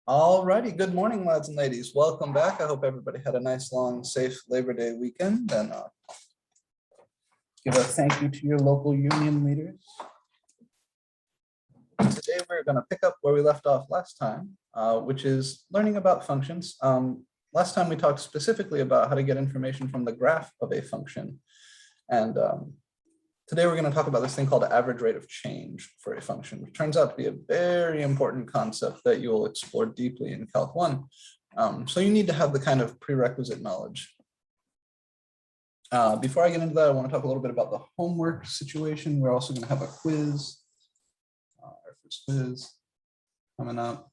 Alrighty, good morning, lads and ladies. Welcome back. I hope everybody had a nice, long, safe Labor Day weekend. And give a thank you to your local union leaders. Today, we're going to pick up where we left off last time, which is learning about functions. Last time, we talked specifically about how to get information from the graph of a function. And today, we're going to talk about this thing called average rate of change for a function, which turns out to be a very important concept that you'll explore deeply in Calc 1. So you need to have the kind of prerequisite knowledge. Before I get into that, I want to talk a little bit about the homework situation. We're also going to have a quiz, our first quiz coming up.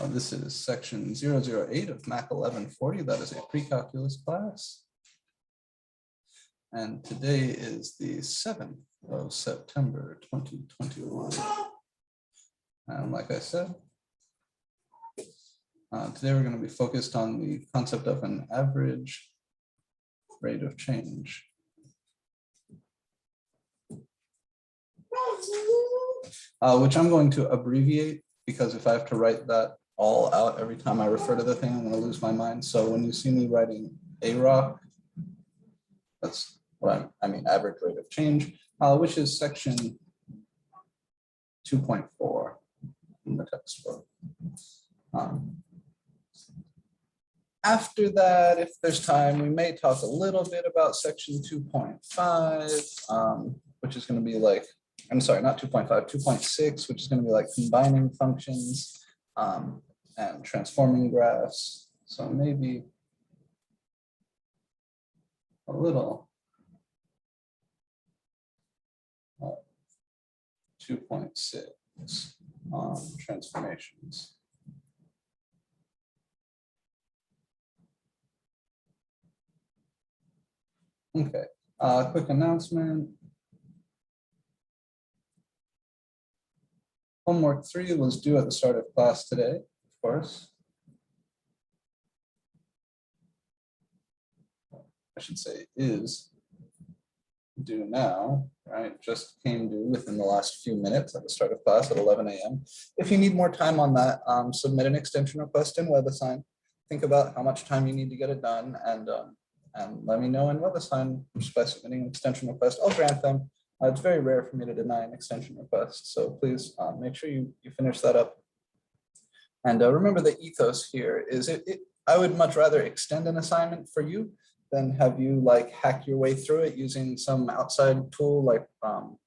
This is section 008 of MAC 1140. That is a pre-calculus class. And today is the 7th of September, 2021. And like I said, today we're going to be focused on the concept of an average rate of change. Which I'm going to abbreviate, because if I have to write that all out every time I refer to the thing, I'm going to lose my mind. So when you see me writing AROC, that's what I mean average rate of change, which is section 2.4 in the textbook. After that, if there's time, we may talk a little bit about section 2.5, which is going to be like, I'm sorry, not 2.5, 2.6, which is going to be like combining functions and transforming graphs. So maybe a little 2.6 transformations. Okay, quick announcement. Homework 3 was due at the start of class today, of course. I should say is due now, right? Just came due within the last few minutes at the start of class at 11 a.m. If you need more time on that, submit an extension request in WebAssign. Think about how much time you need to get it done, and let me know in WebAssign by submitting an extension request. I'll grant them. It's very rare for me to deny an extension request, so please make sure you finish that up. And remember, the ethos here is I would much rather extend an assignment for you than have you like hack your way through it using some outside tool like, well,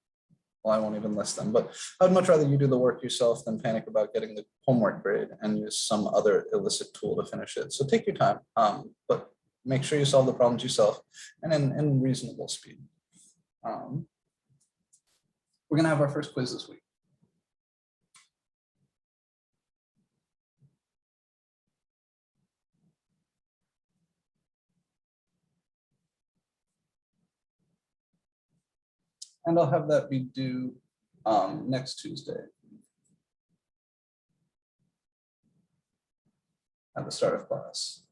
I won't even list them, but I'd much rather you do the work yourself than panic about getting the homework grade and use some other illicit tool to finish it. So take your time, but make sure you solve the problems yourself and in reasonable speed. We're gonna have our first quiz this week. And I'll have that be due next Tuesday at the start of class.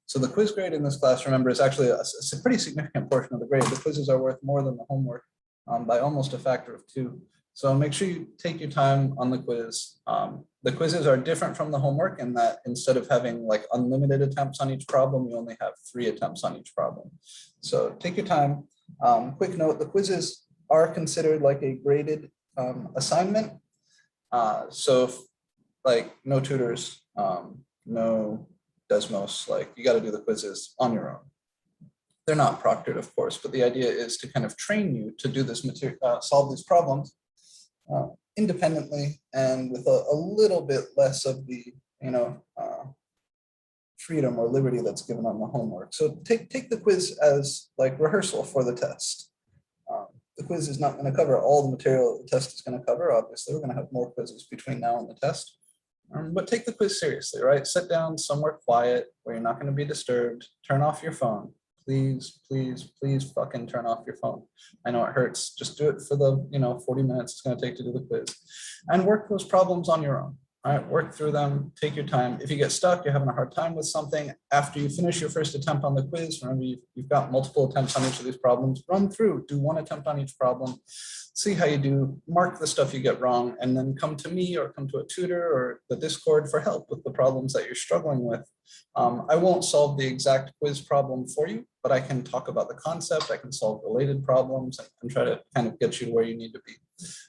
So the quiz grade in this class, remember, is actually a pretty significant portion of the grade. The quizzes are worth more than the homework by almost a factor of 2. So make sure you take your time on the quiz. The quizzes are different from the homework in that instead of having like unlimited attempts on each problem, you only have 3 attempts on each problem. So take your time. Quick note, the quizzes are considered like a graded assignment. So if, like no tutors, no Desmos, like you got to do the quizzes on your own. They're not proctored, of course, but the idea is to kind of train you to do this material, solve these problems independently and with a little bit less of the, freedom or liberty that's given on the homework. So take the quiz as like rehearsal for the test. The quiz is not going to cover all the material the test is going to cover. Obviously, we're going to have more quizzes between now and the test. But take the quiz seriously, right? Sit down somewhere quiet where you're not going to be disturbed. Turn off your phone. Please, please, please fucking turn off your phone. I know it hurts. Just do it for the 40 minutes it's going to take to do the quiz. And work those problems on your own. All right, work through them, take your time. If you get stuck, you're having a hard time with something, after you finish your first attempt on the quiz, remember you've got multiple attempts on each of these problems, run through, do one attempt on each problem, see how you do, mark the stuff you get wrong, and then come to me or come to a tutor or the Discord for help with the problems that you're struggling with. I won't solve the exact quiz problem for you, but I can talk about the concept, I can solve related problems and try to kind of get you where you need to be.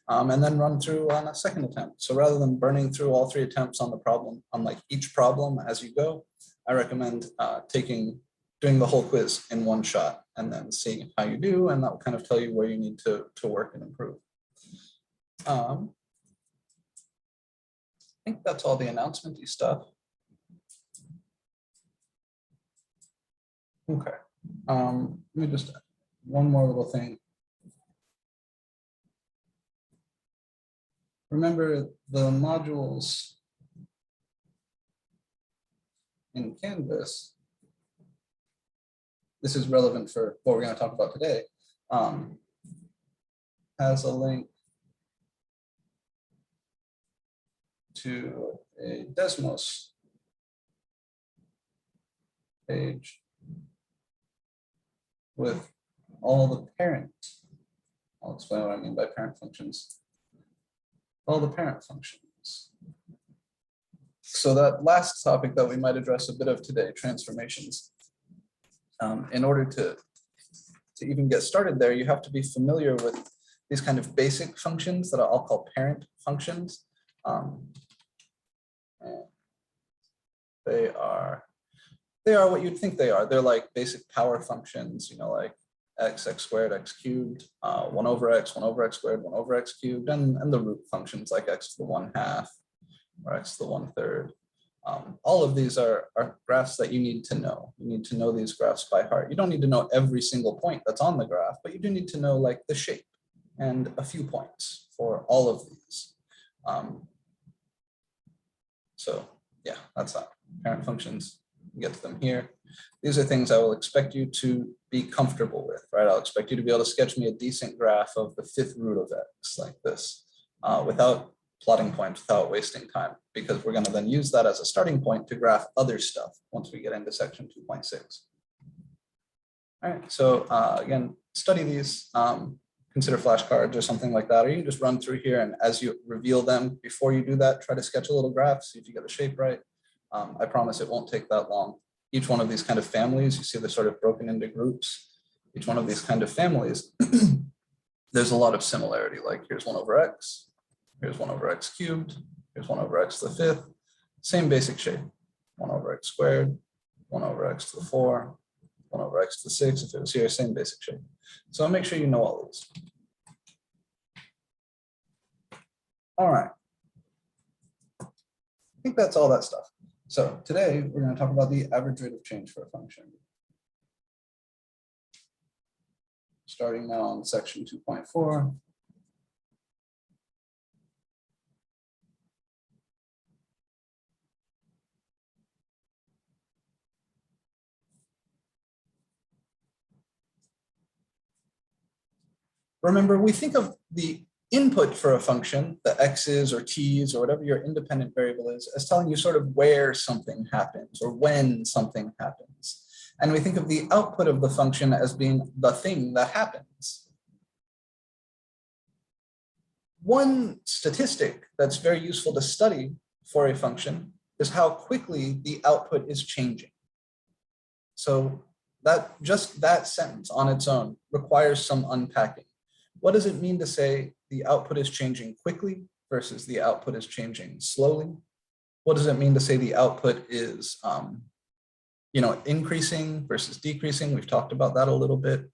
And then run through on a second attempt. So rather than burning through all 3 attempts on the problem, on like each problem as you go, I recommend doing the whole quiz in one shot and then seeing how you do, and that will kind of tell you where you need to work and improve. I think that's all the announcement-y stuff. Okay, let me just, one more little thing. Remember the modules in Canvas, this is relevant for what we're going to talk about today, has a link to a Desmos page with all the parent. I'll explain what I mean by parent functions. All the parent functions. So that last topic that we might address a bit of today, transformations. In order to even get started there, you have to be familiar with these kind of basic functions that I'll call parent functions. They are what you'd think they are. They're like basic power functions, you know, like x squared, x cubed, 1 over x squared, 1 over x cubed, and the root functions like x to the 1/2 or x to the 1/3. All of these are graphs that you need to know. You need to know these graphs by heart. You don't need to know every single point that's on the graph, but you do need to know like the shape and a few points for all of these. So yeah, that's that. Parent functions, you get to them here. These are things I will expect you to be comfortable with, right? I'll expect you to be able to sketch me a decent graph of the 5th root of x like this, without plotting points, without wasting time, because we're going to then use that as a starting point to graph other stuff once we get into section 2.6. All right, so again, study these, consider flashcards or something like that, or you can just run through here, and as you reveal them, before you do that, try to sketch a little graph, see if you get the shape right. I promise it won't take that long. Each one of these kind of families, you see they're sort of broken into groups. Each one of these kind of families, there's a lot of similarity, like here's 1 over x, here's 1 over x cubed, here's 1 over x to the 5th, same basic shape, 1 over x squared, 1 over x to the 4, 1 over x to the 6, if it was here, same basic shape. So make sure you know all these. All right. I think that's all that stuff. So today we're going to talk about the average rate of change for a function. Starting now on section 2.4. Remember, we think of the input for a function, the x's or t's or whatever your independent variable is, as telling you sort of where something happens or when something happens. And we think of the output of the function as being the thing that happens. One statistic that's very useful to study for a function is how quickly the output is changing. So that just that sentence on its own requires some unpacking. What does it mean to say the output is changing quickly versus the output is changing slowly? What does it mean to say the output is increasing versus decreasing? We've talked about that a little bit.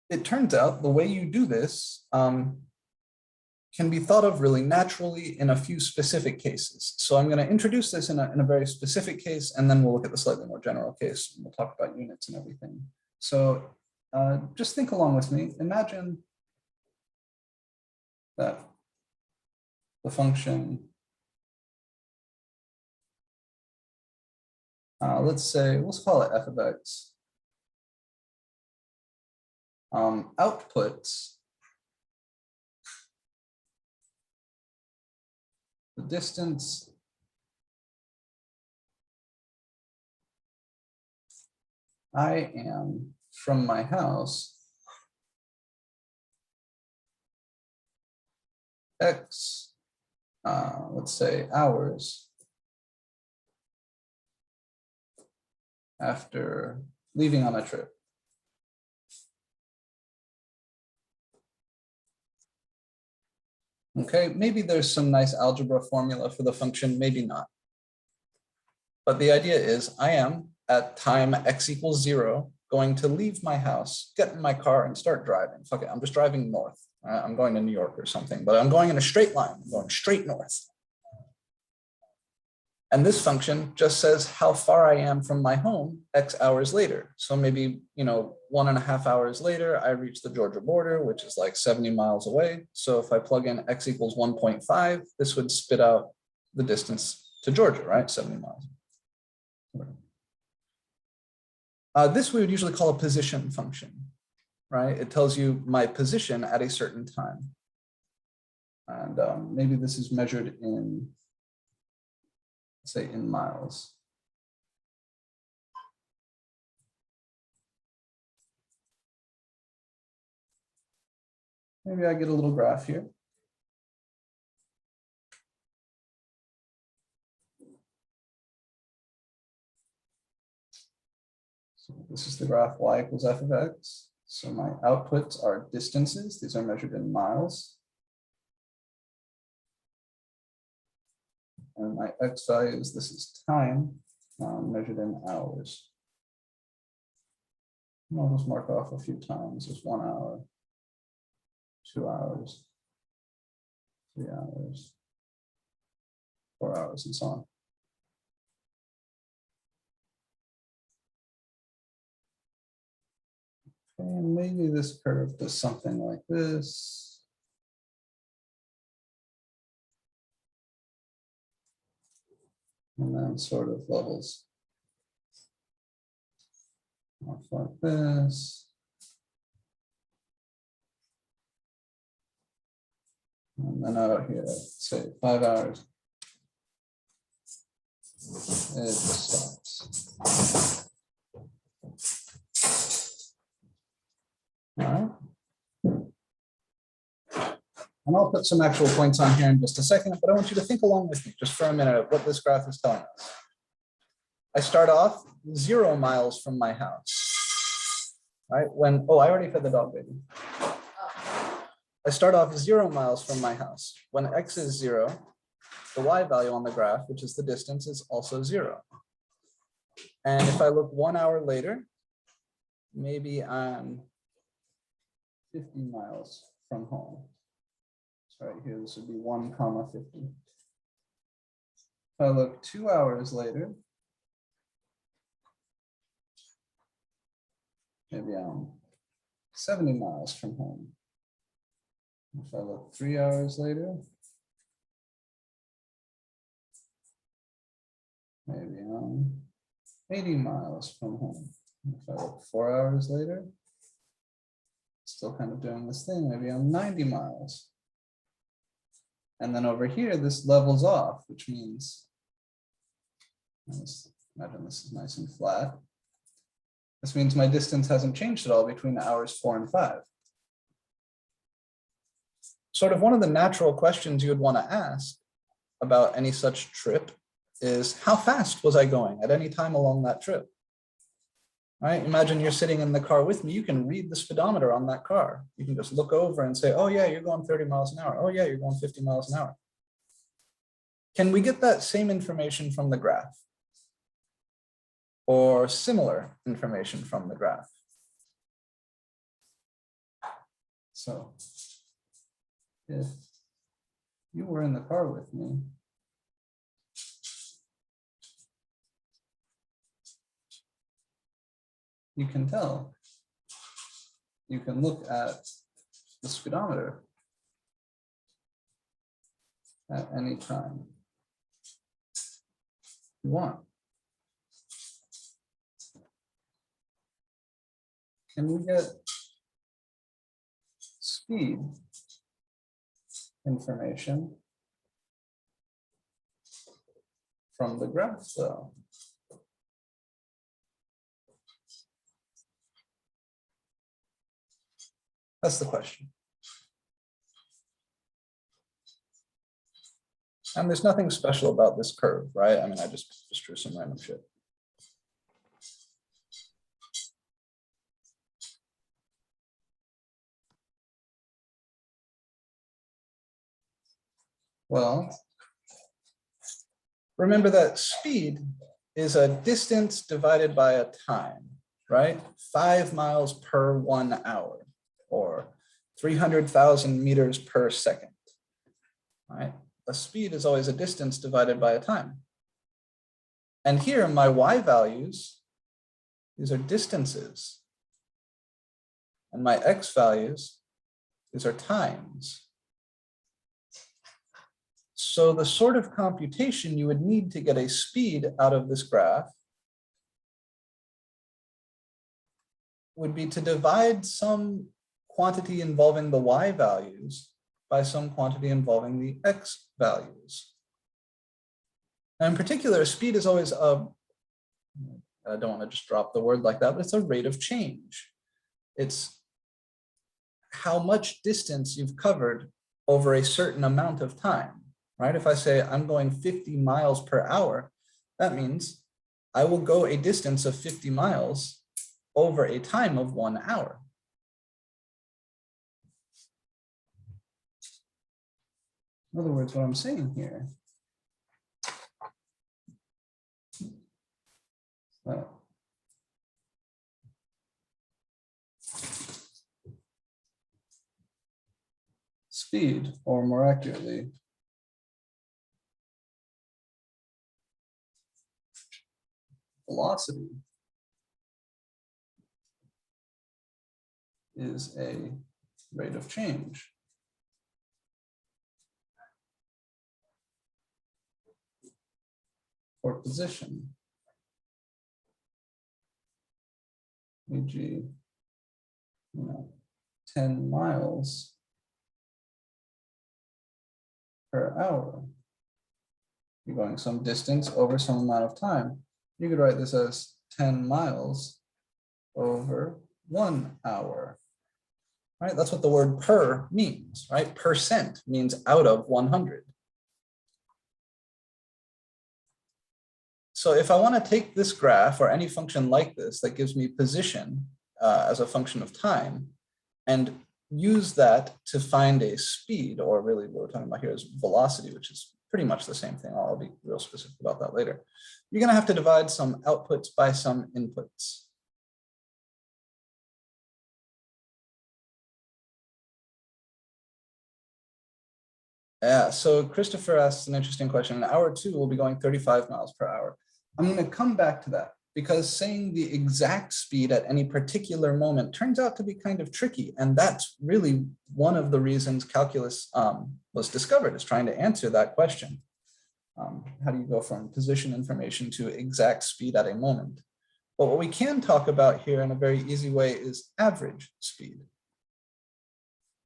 It turns out the way you do this can be thought of really naturally in a few specific cases. So I'm going to introduce this in a very specific case, and then we'll look at the slightly more general case. And we'll talk about units and everything. So just think along with me. Imagine that the function, let's call it f of x, outputs the distance I am from my house, X, let's say hours after leaving on a trip. Okay, maybe there's some nice algebra formula for the function, maybe not. But the idea is I am at time X equals 0 going to leave my house, get in my car and start driving. Fuck it, I'm just driving north. I'm going to New York or something, but I'm going in a straight line. I'm going straight north. And this function just says how far I am from my home X hours later. So maybe, 1.5 hours later, I reach the Georgia border, which is like 70 miles away. So if I plug in X equals 1.5, this would spit out the distance to Georgia, right? 70 miles. This we would usually call a position function, right? It tells you my position at a certain time. And maybe this is measured in, say, in miles. Maybe I get a little graph here. So this is the graph y equals f of x. So my outputs are distances. These are measured in miles. And my x values, this is time, measured in hours. And I'll just mark off a few times. There's 1 hour, 2 hours, 3 hours, 4 hours, and so on. And maybe this curve does something like this. And then sort of levels off like this. And then out here, say 5 hours. It just stops. All right. And I'll put some actual points on here in just a second, but I want you to think along with me just for a minute of what this graph is telling us. I start off 0 miles from my house. Right? When, oh, I already fed the dog, baby. I start off 0 miles from my house. When x is 0, the y value on the graph, which is the distance, is also 0. And if I look 1 hour later, maybe I'm 50 miles from home. So right here, this would be 1, 50. If I look 2 hours later, maybe I'm 70 miles from home. If I look 3 hours later, maybe I'm 80 miles from home. If I look 4 hours later, still kind of doing this thing, maybe I'm 90 miles. And then over here, this levels off, which means, let's imagine this is nice and flat. This means my distance hasn't changed at all between hours 4 and 5. Sort of one of the natural questions you would want to ask about any such trip is, how fast was I going at any time along that trip? Right? Imagine you're sitting in the car with me. You can read the speedometer on that car. You can just look over and say, oh yeah, you're going 30 miles an hour. Oh yeah, you're going 50 miles an hour. Can we get that same information from the graph? Or similar information from the graph? So if you were in the car with me, you can tell. You can look at the speedometer at any time you want. Can we get speed information from the graph though? That's the question. And there's nothing special about this curve, right? I mean, I just drew some random shit. Well, remember that speed is a distance divided by a time, right? 5 miles per 1 hour, or 300,000 meters per second, right? A speed is always a distance divided by a time. And here, my y values, these are distances. And my x values, these are times. So the sort of computation you would need to get a speed out of this graph would be to divide some quantity involving the y values by some quantity involving the x values. And in particular, speed is always a, I don't want to just drop the word like that, but it's a rate of change. It's how much distance you've covered over a certain amount of time, right? If I say I'm going 50 miles per hour, that means I will go a distance of 50 miles over a time of 1 hour. In other words, what I'm saying here, speed, or more accurately, velocity, is a rate of change. For position, e.g., 10 miles per hour. You're going some distance over some amount of time. You could write this as 10 miles over 1 hour. Right? That's what the word per means, right? Percent means out of 100. So if I want to take this graph or any function like this that gives me position as a function of time and use that to find a speed, or really what we're talking about here is velocity, which is pretty much the same thing. I'll be real specific about that later. You're going to have to divide some outputs by some inputs. Yeah, so Christopher asks an interesting question. In hour 2, we'll be going 35 miles per hour. I'm going to come back to that because saying the exact speed at any particular moment turns out to be kind of tricky. And that's really one of the reasons calculus was discovered, is trying to answer that question. How do you go from position information to exact speed at a moment? But what we can talk about here in a very easy way is average speed.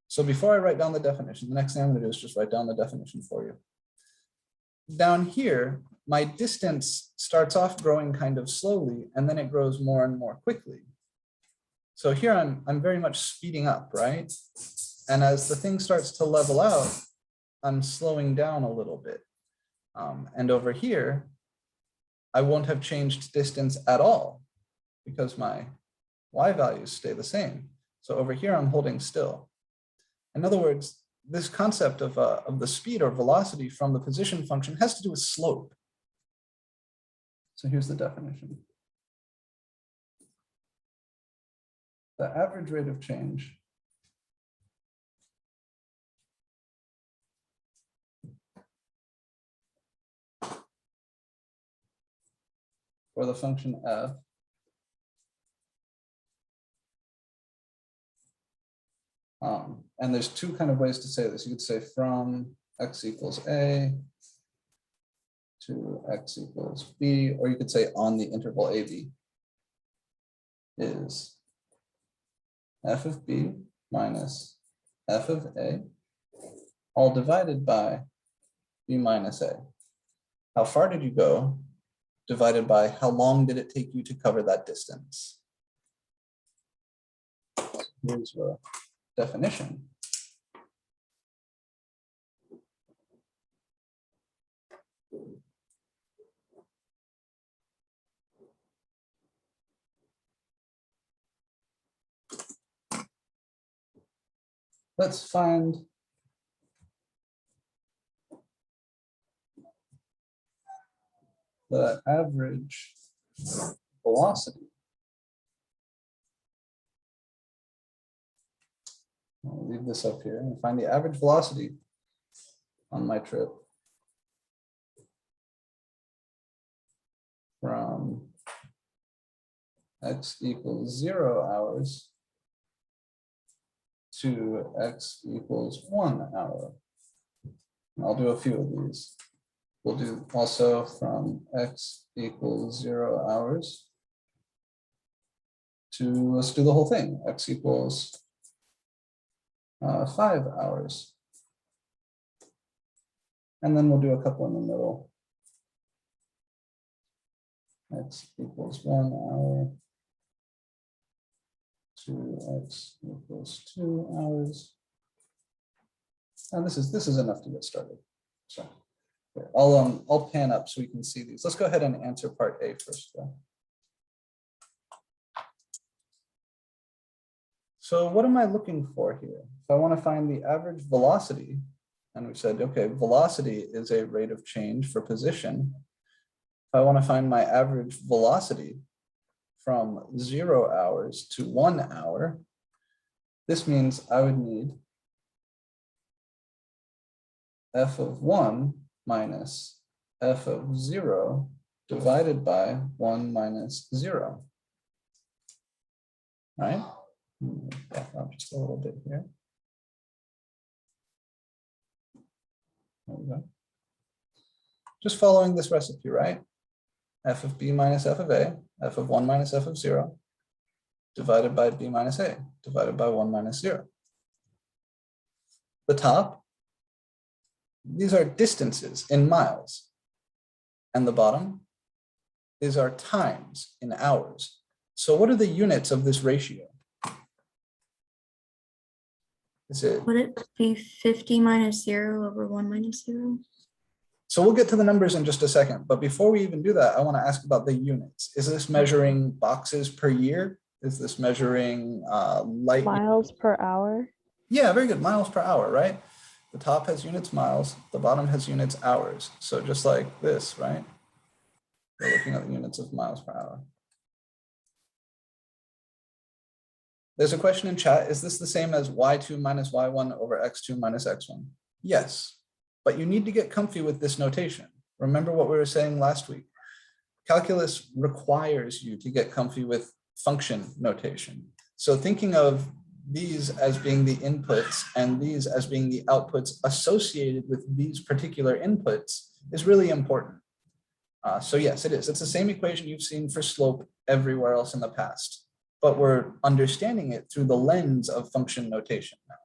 So before I write down the definition, the next thing I'm going to do is just write down the definition for you. Down here, my distance starts off growing kind of slowly, and then it grows more and more quickly. So here I'm very much speeding up, right? And as the thing starts to level out, I'm slowing down a little bit. And over here, I won't have changed distance at all because my y values stay the same. So over here, I'm holding still. In other words, this concept of the speed or velocity from the position function has to do with slope. So here's the definition. The average rate of change for the function f and there's two kind of ways to say this. You could say from x equals a to x equals b, or you could say on the interval ab is f of b minus f of a, all divided by b minus a. how far did you go, divided by how long did it take you to cover that distance. Here's your definition. Let's find the average velocity. I'll leave this up here and find the average velocity on my trip from x equals 0 hours to x equals 1 hour. And I'll do a few of these. We'll do also from x equals 0 hours to, let's do the whole thing, x equals 5 hours. And then we'll do a couple in the middle. X equals 1 hour to x equals 2 hours. And this is enough to get started. So I'll pan up so we can see these. Let's go ahead and answer part A first, though. So what am I looking for here? If I want to find the average velocity, and we said, okay, velocity is a rate of change for position. If I want to find my average velocity from 0 hours to 1 hour, this means I would need f of 1 minus f of 0 divided by 1 minus 0. Right? Back up just a little bit here. There we go. Just following this recipe, right? F of b minus f of a, f of 1 minus f of 0, divided by b minus a, divided by 1 minus 0. The top, these are distances in miles. And the bottom, these are times in hours. So what are the units of this ratio? Would it be 50 minus 0 over 1 minus 0? So we'll get to the numbers in just a second, but before we even do that, I want to ask about the units. Is this measuring boxes per year? Is this measuring light miles per hour? Yeah, very good. Miles per hour, right? The top has units miles, the bottom has units hours. So just like this, right? We're looking at the units of miles per hour. There's a question in chat. Is this the same as y2 minus y1 over x2 minus x1? Yes, but you need to get comfy with this notation. Remember what we were saying last week. Calculus requires you to get comfy with function notation. So thinking of these as being the inputs and these as being the outputs associated with these particular inputs is really important. So yes, it is. It's the same equation you've seen for slope everywhere else in the past, but we're understanding it through the lens of function notation now.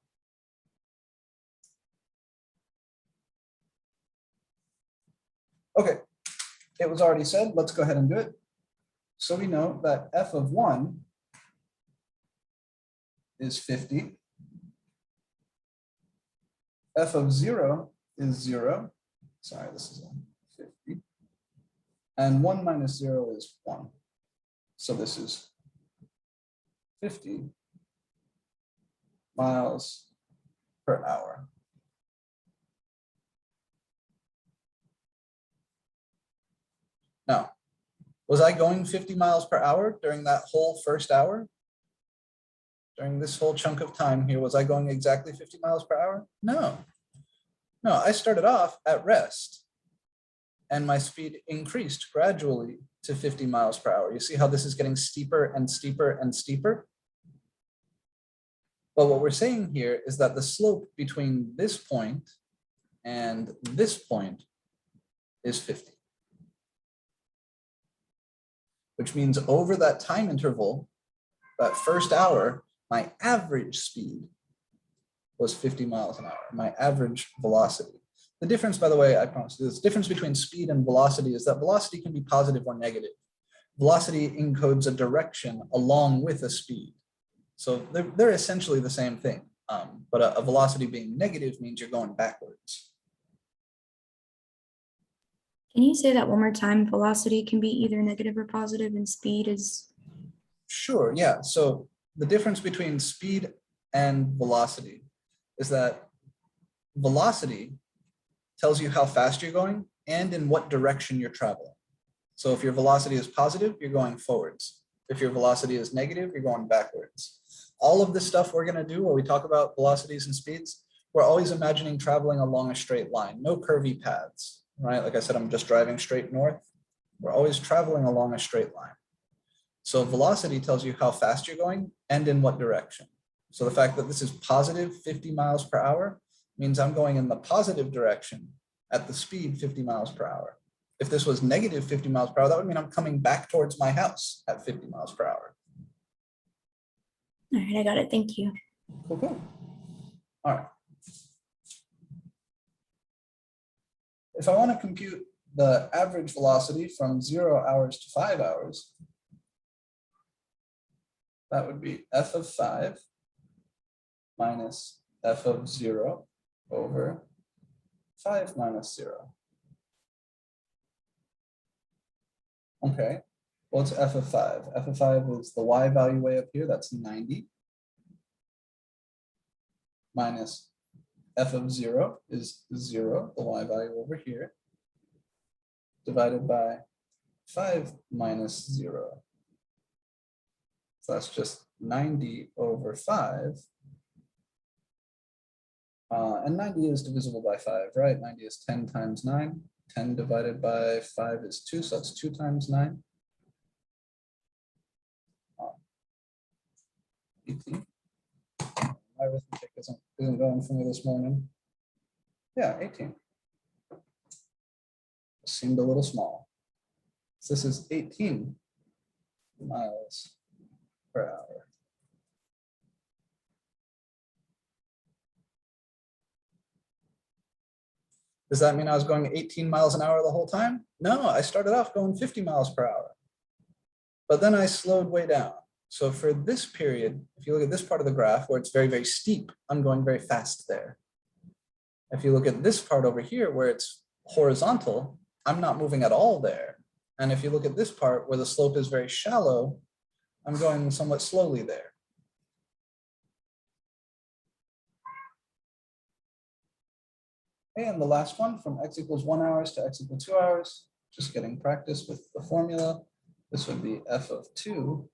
Okay, it was already said, let's go ahead and do it. So we know that f of 1 is 50. F of 0 is 0. Sorry, this is 50. And 1 minus 0 is 1. So this is 50 miles per hour. Now, was I going 50 miles per hour during that whole first hour? During this whole chunk of time here, was I going exactly 50 miles per hour? No. No, I started off at rest and my speed increased gradually to 50 miles per hour. You see how this is getting steeper and steeper and steeper? But what we're saying here is that the slope between this point and this point is 50. Which means over that time interval, that first hour, my average speed was 50 miles an hour, my average velocity. The difference, by the way, I promise you, the difference between speed and velocity is that velocity can be positive or negative. Velocity encodes a direction along with a speed. So they're essentially the same thing. But a velocity being negative means you're going backwards. Can you say that one more time? Velocity can be either negative or positive, and speed is. Sure, yeah. So the difference between speed and velocity is that velocity tells you how fast you're going and in what direction you're traveling. So if your velocity is positive, you're going forwards. If your velocity is negative, you're going backwards. All of this stuff we're going to do where we talk about velocities and speeds, we're always imagining traveling along a straight line, no curvy paths, right? Like I said, I'm just driving straight north. We're always traveling along a straight line. So velocity tells you how fast you're going and in what direction. So the fact that this is positive 50 miles per hour means I'm going in the positive direction at the speed 50 miles per hour. If this was negative 50 miles per hour, that would mean I'm coming back towards my house at 50 miles per hour. All right, I got it. Thank you. Cool, cool. All right. If I want to compute the average velocity from 0 hours to 5 hours, that would be f of 5 minus f of 0 over 5 minus 0. Okay, what's f of 5? F of 5 is the y value way up here, that's 90. Minus f of 0 is 0, the y value over here, divided by 5 minus 0. So that's just 90 over 5. And 90 is divisible by 5, right? 90 is 10 times 9. 10 divided by 5 is 2, so that's 2 times 9. 18. My arithmetic isn't going for me this morning. Yeah, 18. Seemed a little small. So this is 18 miles per hour. Does that mean I was going 18 miles an hour the whole time? No, I started off going 50 miles per hour. But then I slowed way down. So for this period, if you look at this part of the graph where it's very, very steep, I'm going very fast there. If you look at this part over here where it's horizontal, I'm not moving at all there. And if you look at this part where the slope is very shallow, I'm going somewhat slowly there. And the last one, from x equals 1 hours to x equals 2 hours, just getting practice with the formula. This would be f of 2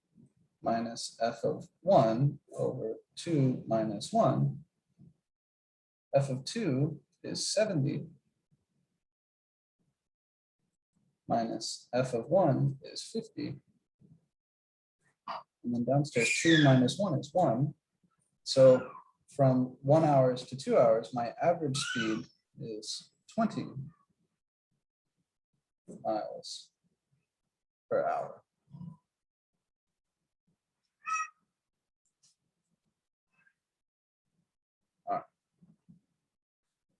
minus f of 1 over 2 minus 1. F of 2 is 70 minus f of 1 is 50. And then downstairs 2 minus 1 is 1. So from 1 hours to 2 hours, my average speed is 20 miles per hour. All right.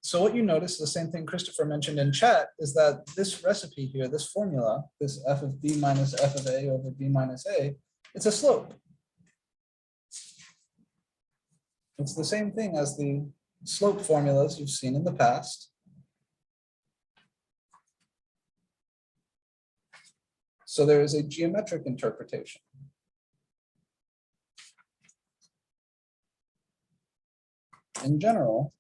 So what you notice, the same thing Christopher mentioned in chat, is that this recipe here, this formula, this f of b minus f of a over b minus a, it's a slope. It's the same thing as the slope formulas you've seen in the past. So there is a geometric interpretation. In general,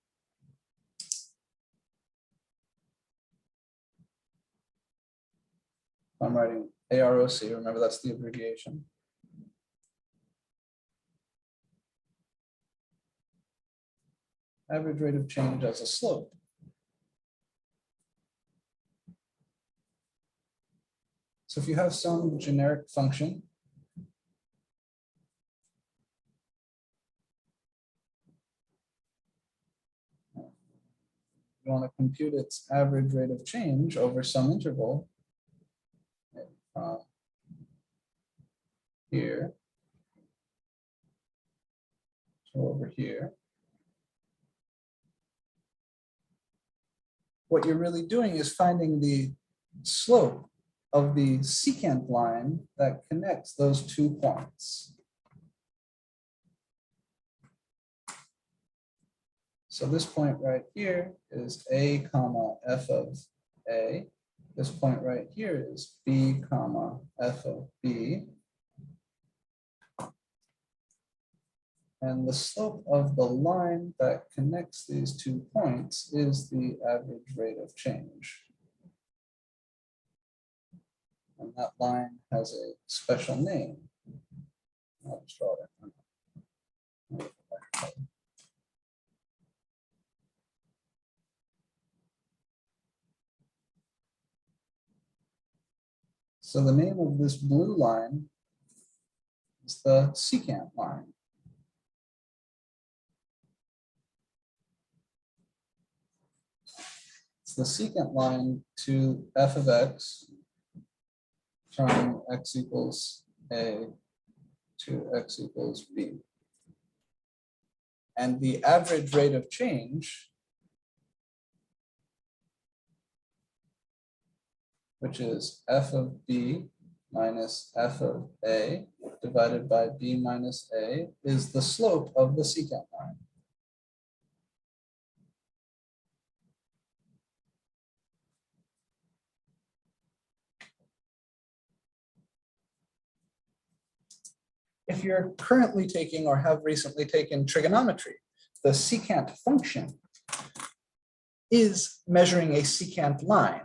I'm writing AROC, remember that's the abbreviation. Average rate of change as a slope. So if you have some generic function, you want to compute its average rate of change over some interval from here to over here. what you're really doing is finding the slope of the secant line that connects those 2 points. So this point right here is a comma f of a. This point right here is b comma f of b. And the slope of the line that connects these 2 points is the average rate of change. And that line has a special name. I'll just draw it. So the name of this blue line is the secant line. It's the secant line to f of x from x equals a to x equals b. And the average rate of change, which is f of b minus f of a divided by b minus a, is the slope of the secant line. If you're currently taking or have recently taken trigonometry, the secant function is measuring a secant line.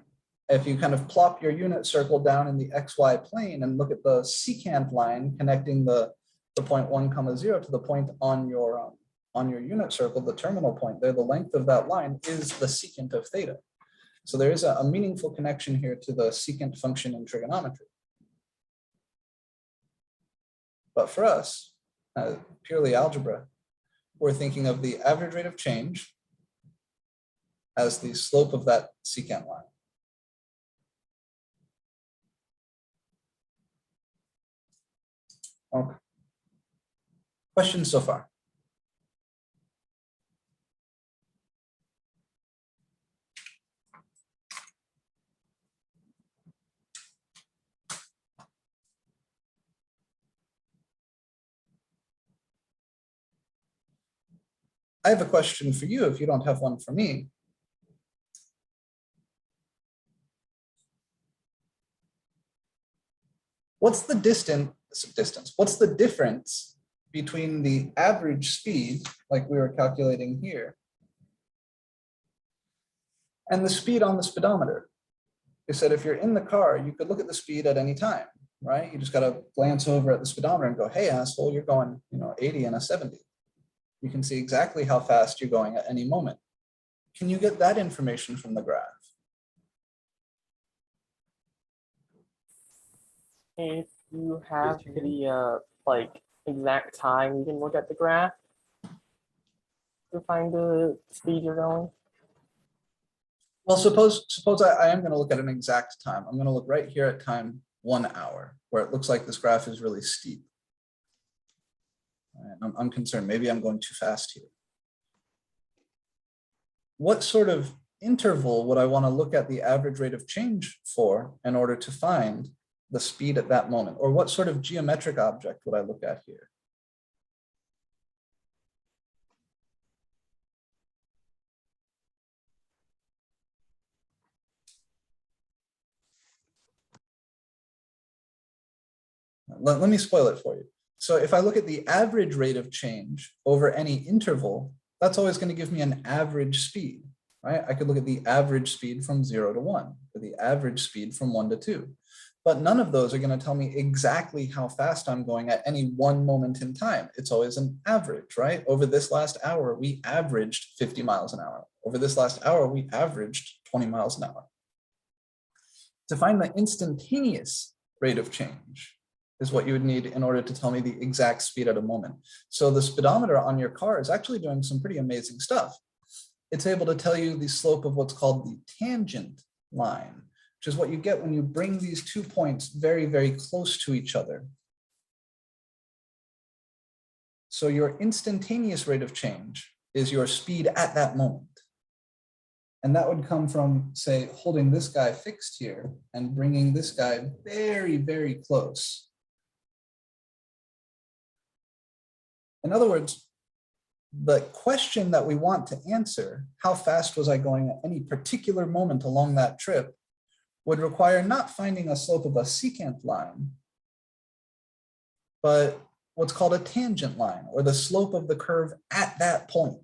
If you kind of plop your unit circle down in the xy plane and look at the secant line connecting the point 1 comma 0 to the point on your unit circle, the terminal point there, the length of that line is the secant of theta. So there is a meaningful connection here to the secant function in trigonometry. But for us, purely algebra, we're thinking of the average rate of change as the slope of that secant line. Okay. Questions so far? I have a question for you if you don't have one for me. What's the what's the difference between the average speed, like we were calculating here, and the speed on the speedometer? You said if you're in the car, you could look at the speed at any time, right? You just got to glance over at the speedometer and go, hey, asshole, you're going 80 and a 70. You can see exactly how fast you're going at any moment. Can you get that information from the graph? If you have the exact time, you can look at the graph to find the speed you're going. Well, suppose I am going to look at an exact time. I'm going to look right here at time 1 hour, where it looks like this graph is really steep. And I'm concerned, maybe I'm going too fast here. What sort of interval would I want to look at the average rate of change for in order to find the speed at that moment? Or what sort of geometric object would I look at here? Let me spoil it for you. So if I look at the average rate of change over any interval, that's always going to give me an average speed, right? I could look at the average speed from 0 to 1, or the average speed from 1 to 2. But none of those are going to tell me exactly how fast I'm going at any one moment in time. It's always an average, right? Over this last hour, we averaged 50 miles an hour. Over this last hour, we averaged 20 miles an hour. To find the instantaneous rate of change is what you would need in order to tell me the exact speed at a moment. So the speedometer on your car is actually doing some pretty amazing stuff. It's able to tell you the slope of what's called the tangent line, which is what you get when you bring these 2 points very, very close to each other. So your instantaneous rate of change is your speed at that moment. And that would come from, say, holding this guy fixed here and bringing this guy very, very close. In other words, the question that we want to answer, how fast was I going at any particular moment along that trip, would require not finding a slope of a secant line, but what's called a tangent line, or the slope of the curve at that point.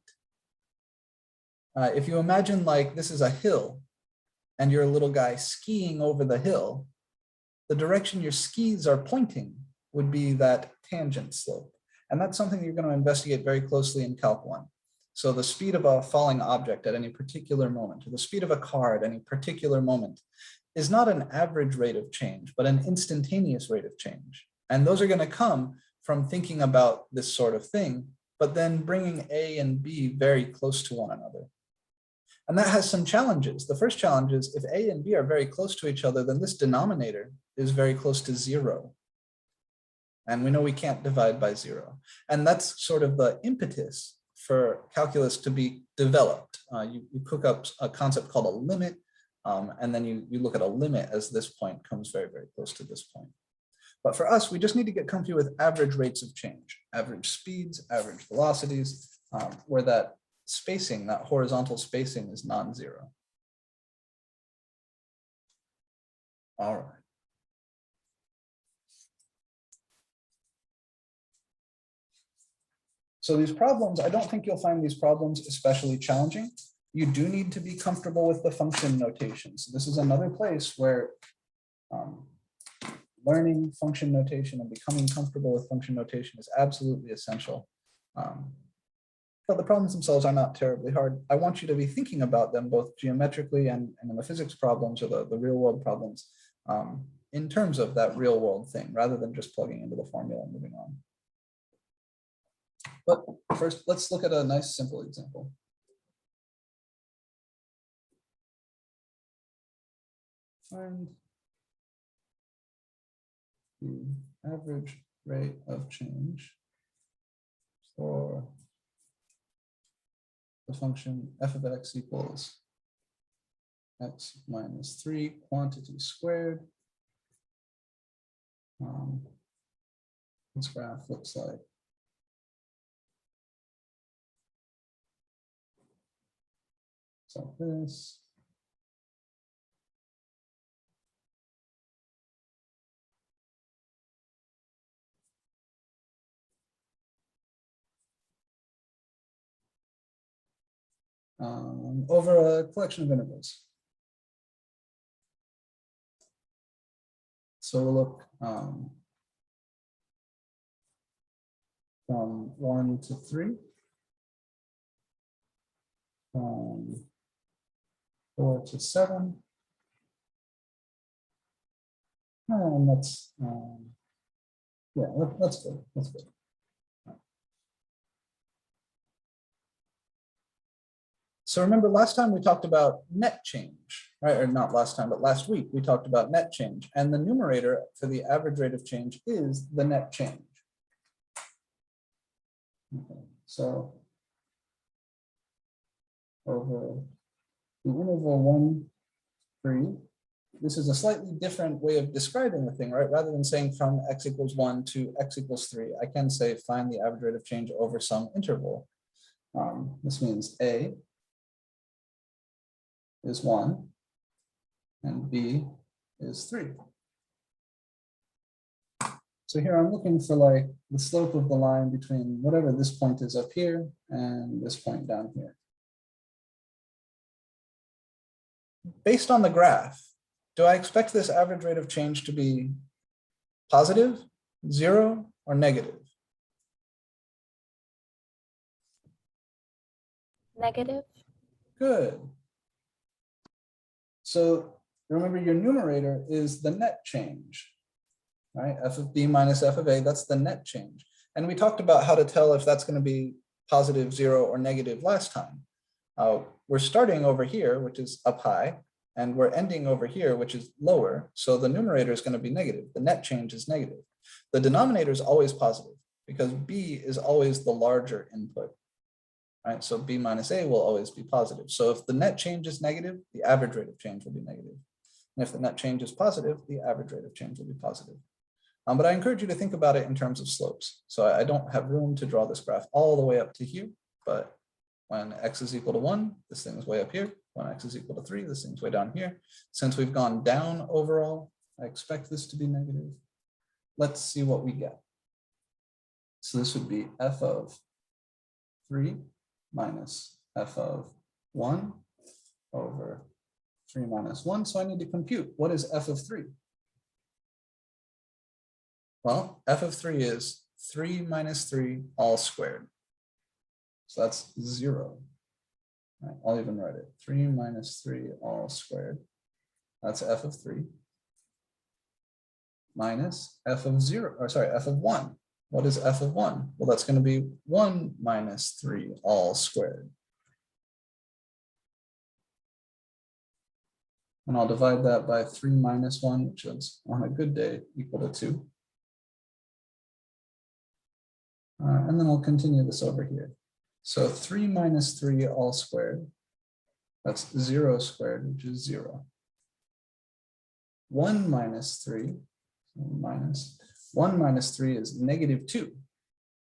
If you imagine like this is a hill and you're a little guy skiing over the hill, the direction your skis are pointing would be that tangent slope. And that's something you're going to investigate very closely in Calc 1. So the speed of a falling object at any particular moment, or the speed of a car at any particular moment, is not an average rate of change, but an instantaneous rate of change. And those are going to come from thinking about this sort of thing, but then bringing A and B very close to one another. And that has some challenges. The first challenge is if A and B are very close to each other, then this denominator is very close to 0. And we know we can't divide by 0. And that's sort of the impetus for calculus to be developed. You cook up a concept called a limit, and then you look at a limit as this point comes very, very close to this point. But for us, we just need to get comfy with average rates of change, average speeds, average velocities, where that spacing, that horizontal spacing is non-zero. All right. So these problems, I don't think you'll find these problems especially challenging. You do need to be comfortable with the function notation. So this is another place where learning function notation and becoming comfortable with function notation is absolutely essential. But the problems themselves are not terribly hard. I want you to be thinking about them both geometrically and in the physics problems or the real world problems in terms of that real world thing, rather than just plugging into the formula and moving on. But first, let's look at a nice simple example. Find the average rate of change for the function f of x equals x minus 3 quantity squared. This graph looks like so this. Over a collection of intervals. So we'll look from 1 to 3, from 4 to 7, and that's yeah, that's good. That's good. So remember last time we talked about net change, right? Or not last time, but last week we talked about net change, and the numerator for the average rate of change is the net change. Okay, so over the interval 1, 3, this is a slightly different way of describing the thing, right? Rather than saying from x equals 1 to x equals 3, I can say find the average rate of change over some interval. This means A is 1 and B is 3. So here I'm looking for like the slope of the line between whatever this point is up here and this point down here. Based on the graph, do I expect this average rate of change to be positive, 0, or negative? Negative. Good. So remember your numerator is the net change, right? F of B minus F of A, that's the net change. And we talked about how to tell if that's going to be positive, 0, or negative last time. We're starting over here, which is up high, and we're ending over here, which is lower. So the numerator is going to be negative. The net change is negative. The denominator is always positive because B is always the larger input. right? So B minus A will always be positive. So if the net change is negative, the average rate of change will be negative. And if the net change is positive, the average rate of change will be positive. But I encourage you to think about it in terms of slopes. So I don't have room to draw this graph all the way up to here, but when x is equal to 1, this thing is way up here. When x is equal to 3, this thing's way down here. Since we've gone down overall, I expect this to be negative. Let's see what we get. So this would be f of 3 minus f of 1 over 3 minus 1. So I need to compute what is f of 3. Well, f of 3 is 3 minus 3 all squared. So that's 0. Right, I'll even write it. 3 minus 3 all squared. That's f of 3. Minus f of 0, or sorry, f of 1. What is f of 1? Well, that's going to be 1 minus 3 all squared. And I'll divide that by 3 minus 1, which is on a good day equal to 2. And then I'll continue this over here. So 3 minus 3 all squared, that's 0 squared, which is 0. 1 minus 3, minus 1 minus 3 is negative 2.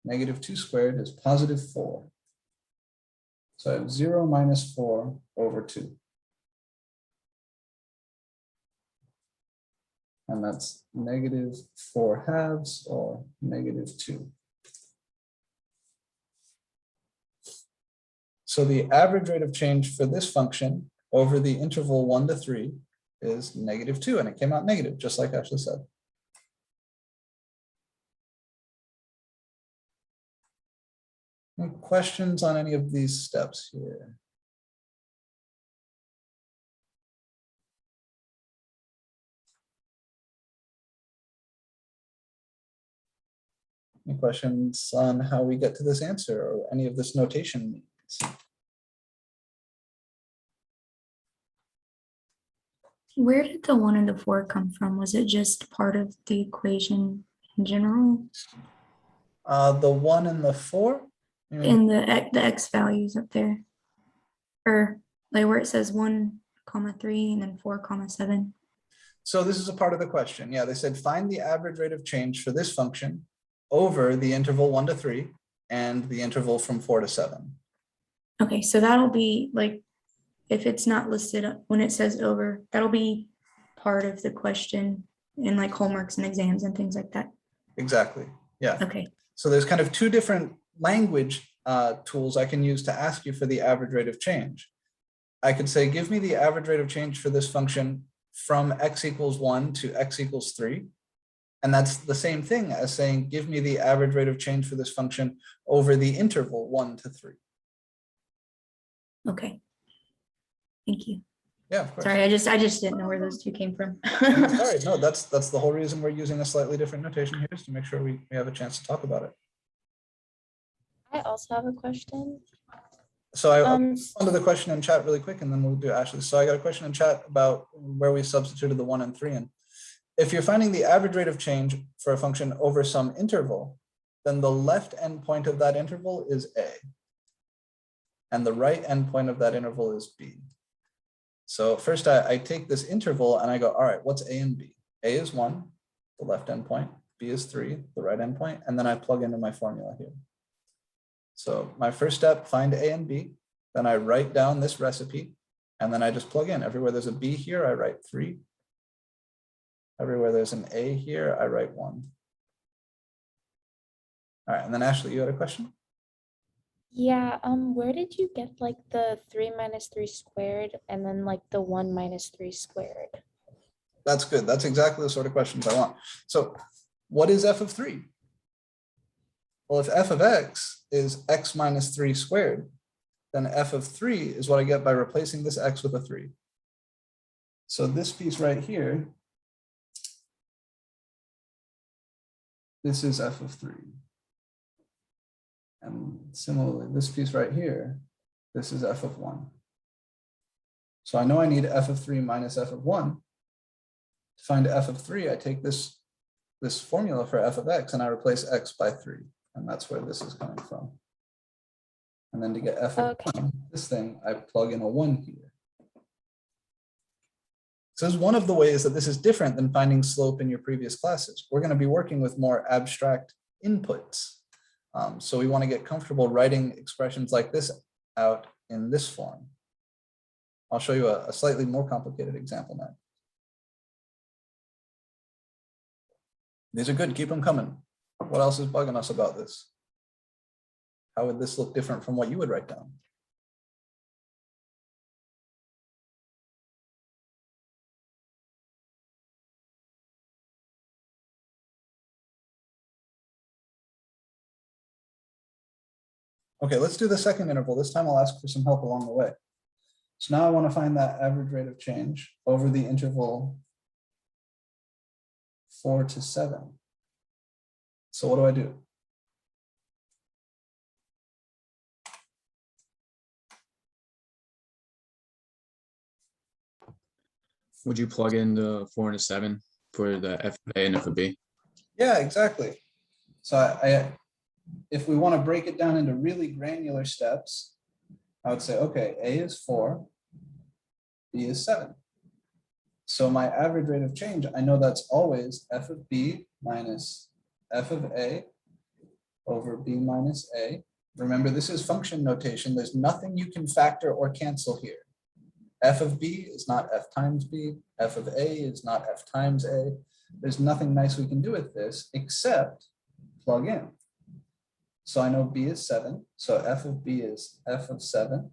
Negative 2 squared is positive 4. So I have 0 minus 4 over 2. And that's negative 4 halves, or negative 2. So the average rate of change for this function over the interval 1 to 3 is negative 2, and it came out negative, just like Ashley said. Any questions on any of these steps here? Any questions on how we get to this answer or any of this notation means? Where did the 1 and the 4 come from? Was it just part of the equation in general? The 1 and the 4? In the x values up there, or like where it says 1,3 and then 4,7. So this is a part of the question. Yeah, they said find the average rate of change for this function over the interval 1 to 3 and the interval from 4 to 7. Okay, so that'll be like, if it's not listed when it says over, that'll be part of the question in like homeworks and exams and things like that. Exactly. Yeah. Okay. So there's kind of two different language tools I can use to ask you for the average rate of change. I could say, give me the average rate of change for this function from x equals 1 to x equals 3. And that's the same thing as saying, give me the average rate of change for this function over the interval 1 to 3. Okay. Thank you. Yeah, of course. Sorry, I just didn't know where those two came from. Sorry, no, that's the whole reason we're using a slightly different notation here, is to make sure we have a chance to talk about it. I also have a question. So I'll respond to the question in chat really quick, and then we'll do Ashley. So I got a question in chat about where we substituted the 1 and 3 in. If you're finding the average rate of change for a function over some interval, then the left endpoint of that interval is A. And the right endpoint of that interval is B. So first I take this interval and I go, all right, what's A and B? A is 1, the left endpoint. B is 3, the right endpoint. And then I plug into my formula here. So my first step, find A and B. Then I write down this recipe. And then I just plug in. Everywhere there's a B here, I write 3. Everywhere there's an A here, I write 1. All right, and then Ashley, you had a question? Yeah, where did you get like the 3 minus 3 squared and then like the 1 minus 3 squared? That's good. That's exactly the sort of questions I want. So what is f of 3? Well, if f of x is x minus 3 squared, then f of 3 is what I get by replacing this x with a 3. So this piece right here, this is f of 3. And similarly, this piece right here, this is f of 1. So I know I need f of 3 minus f of 1. To find f of 3, I take this formula for f of x and I replace x by 3. And that's where this is coming from. And then to get f of Okay. 1, this thing, I plug in a 1 here. So this is one of the ways that this is different than finding slope in your previous classes. We're going to be working with more abstract inputs. So we want to get comfortable writing expressions like this out in this form. I'll show you a slightly more complicated example now. These are good, keep them coming. What else is bugging us about this? How would this look different from what you would write down? Okay, let's do the second interval. This time I'll ask for some help along the way. So now I want to find that average rate of change over the interval 4 to 7. So what do I do? Would you plug in the 4 and a 7 for the F of A and F of B? Yeah, exactly. So if we want to break it down into really granular steps, I would say, okay, A is 4, B is 7. So my average rate of change, I know that's always F of B minus F of A over B minus A. Remember, this is function notation. There's nothing you can factor or cancel here. F of B is not F times B. F of A is not F times A. There's nothing nice we can do with this except plug in. So I know B is 7. So F of B is F of 7.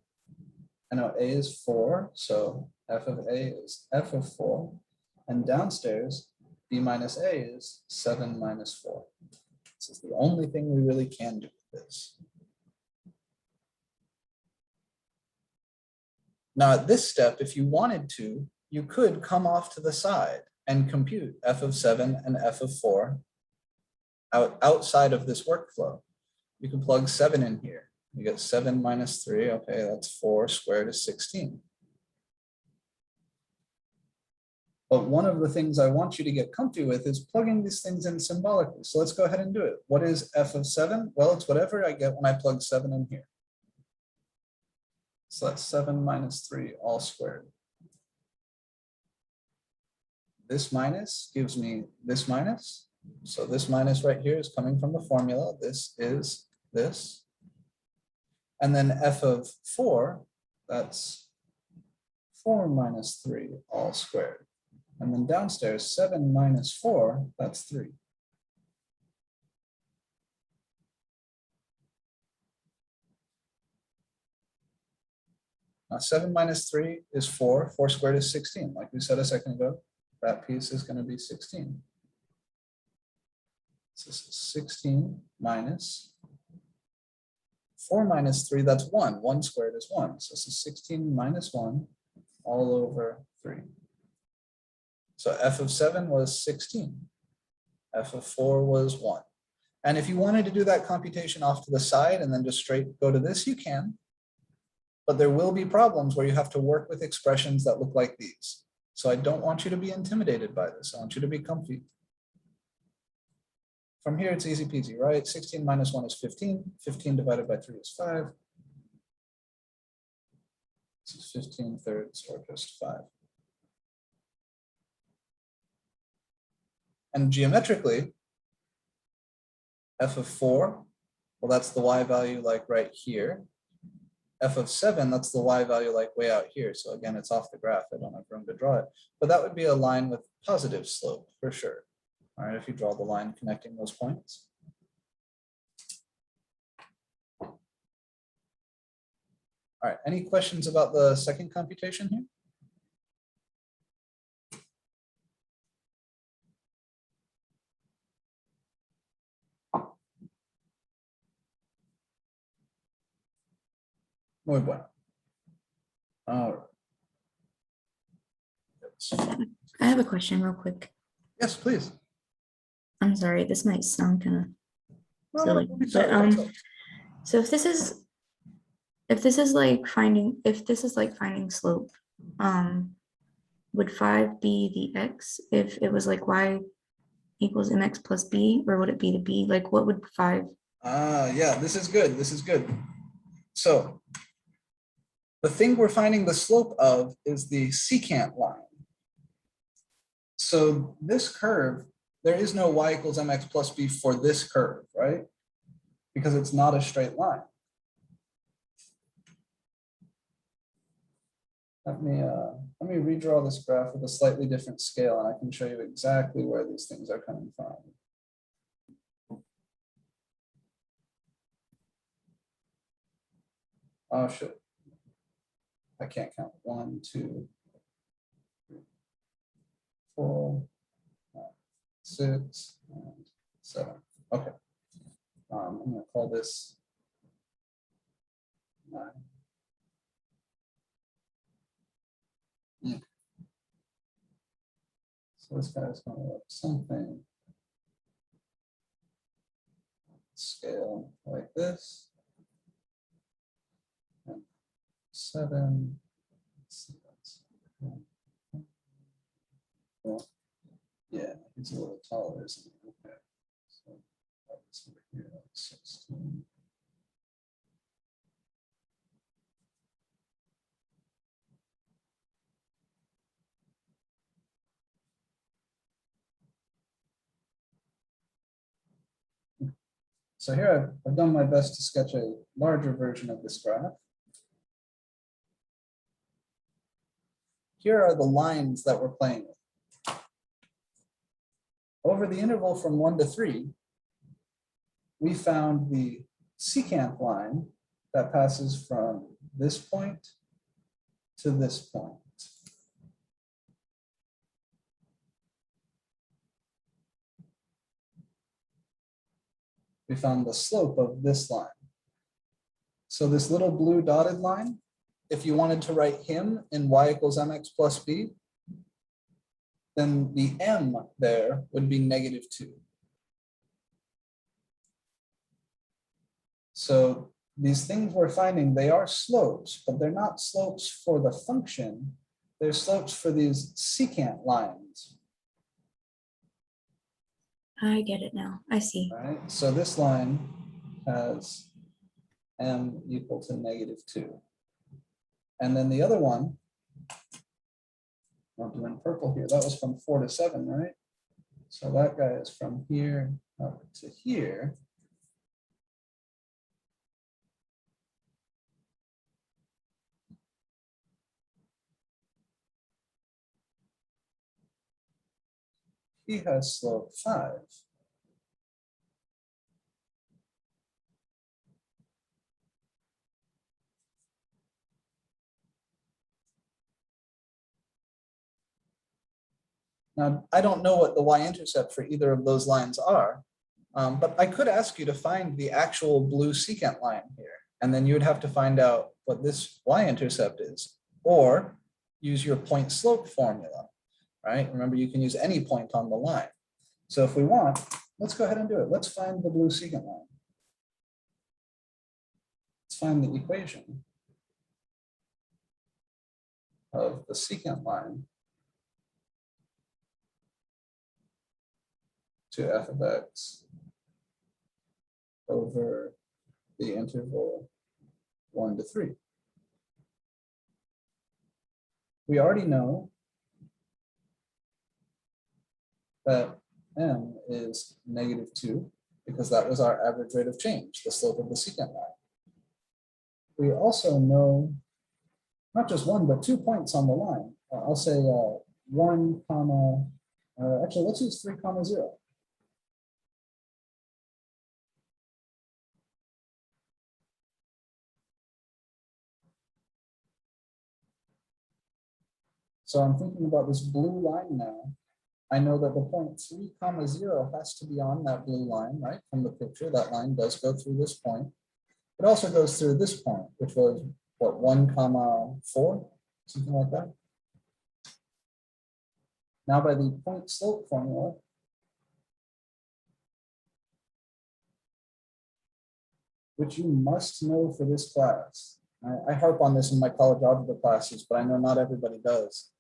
I know A is 4. So F of A is F of 4. And downstairs, B minus A is 7 minus 4. This is the only thing we really can do with this. Now at this step, if you wanted to, you could come off to the side and compute F of 7 and F of 4 outside of this workflow. You can plug 7 in here. You get 7 minus 3, okay, that's 4 squared is 16. But one of the things I want you to get comfy with is plugging these things in symbolically. So let's go ahead and do it. What is F of 7? Well, it's whatever I get when I plug 7 in here. So that's 7 minus 3 all squared. This minus gives me this minus. So this minus right here is coming from the formula. This is this. And then F of 4, that's 4 minus 3 all squared. And then downstairs, 7 minus 4, that's 3. Now 7 minus 3 is 4. 4 squared is 16. Like we said a second ago, that piece is going to be 16. So this is 16 minus 4 minus 3, that's 1. 1 squared is 1. So this is 16 minus 1 all over 3. So F of 7 was 16. F of 4 was 1. And if you wanted to do that computation off to the side and then just straight go to this, you can. But there will be problems where you have to work with expressions that look like these. So I don't want you to be intimidated by this. I want you to be comfy. From here, it's easy peasy, right? 16 minus 1 is 15. 15 divided by 3 is 5. This is 15 thirds or just 5. And geometrically, F of 4, well, that's the y value like right here. F of 7, that's the y value like way out here. So again, it's off the graph. I don't have room to draw it. But that would be a line with positive slope for sure. All right, if you draw the line connecting those points. All right, any questions about the second computation here? Muy bueno. All right. I have a question real quick. Yes, please. I'm sorry, this might sound kind of No, silly, don't be but sorry, what's up? so if this is like finding slope, would 5 be the x if it was like y equals mx plus b, or would it be the b? Like what would 5? Yeah, this is good. This is good. So the thing we're finding the slope of is the secant line. So this curve, there is no y equals mx plus b for this curve, right? Because it's not a straight line. Let me redraw this graph with a slightly different scale, and I can show you exactly where these things are coming from. Oh shit. I can't count. 1, 2, 3, 4, 5, 6, and 7. Okay. I'm going to call this 9. So this guy's going to look something scale like this. And 7. Let's see, that's 1. Well, yeah, he's a little taller, isn't he? Okay. So that's over here, 16. So here I've done my best to sketch a larger version of this graph. Here are the lines that we're playing with. Over the interval from 1 to 3, we found the secant line that passes from this point to this point. We found the slope of this line. So this little blue dotted line, if you wanted to write him in y equals mx plus b, then the m there would be -2. So these things we're finding, they are slopes, but they're not slopes for the function. They're slopes for these secant lines. I get it now. I see. Right, so this line has m equal to -2. And then the other one, I'll do in purple here, that was from 4 to 7, right? So that guy is from here up to here. He has slope 5. Now, I don't know what the y-intercept for either of those lines are, but I could ask you to find the actual blue secant line here, and then you would have to find out what this y-intercept is, or use your point slope formula, right? Remember, you can use any point on the line. So if we want, let's go ahead and do it. Let's find the blue secant line. Let's find the equation of the secant line to f of x over the interval 1 to 3. We already know that m is -2 because that was our average rate of change, the slope of the secant line. We also know not just 1, but 2 points on the line. I'll say 1 comma, actually let's use 3 comma 0. So I'm thinking about this blue line now. I know that the point 3 comma 0 has to be on that blue line, right? From the picture, that line does go through this point. It also goes through this point, which was what, 1 comma 4, something like that. Now by the point slope formula, which you must know for this class. I harp on this in my college algebra classes, but I know not everybody does.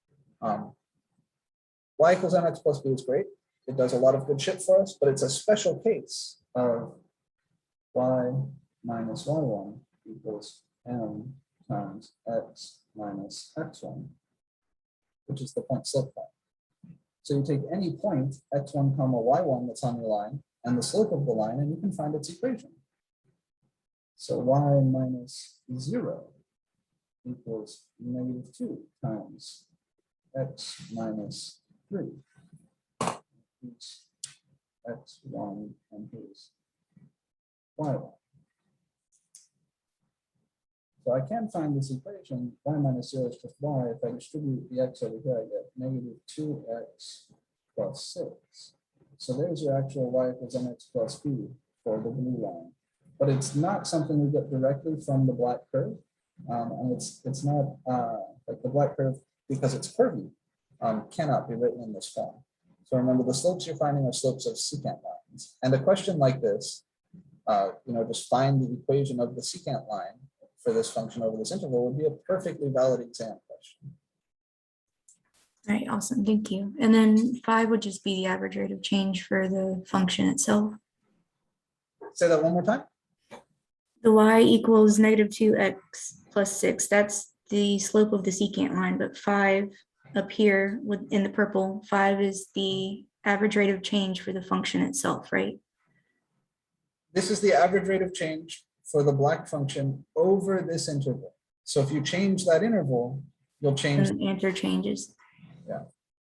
Y equals mx plus b is great. It does a lot of good shit for us, but it's a special case of y minus y1 equals m times x minus x1, which is the point slope point. So you take any point x1 comma y1 that's on your line and the slope of the line, and you can find its equation. So y minus 0 equals -2 times x minus 3. Here's x1 and here's y1. So I can find this equation, y minus 0 is just y. If I distribute the x over here, I get -2x plus 6. So there's your actual y equals mx plus b for the blue line. But it's not something we get directly from the black curve. And it's not like the black curve, because it's curvy, cannot be written in this form. So remember, the slopes you're finding are slopes of secant lines. And a question like this, just find the equation of the secant line for this function over this interval would be a perfectly valid exam question. All right, awesome, thank you. And then 5 would just be the average rate of change for the function itself. Say that one more time. The y equals -2x plus 6. That's the slope of the secant line, but 5 up here in the purple, 5 is the average rate of change for the function itself, right? This is the average rate of change for the black function over this interval. So if you change that interval, you'll change. And the answer changes. Yeah.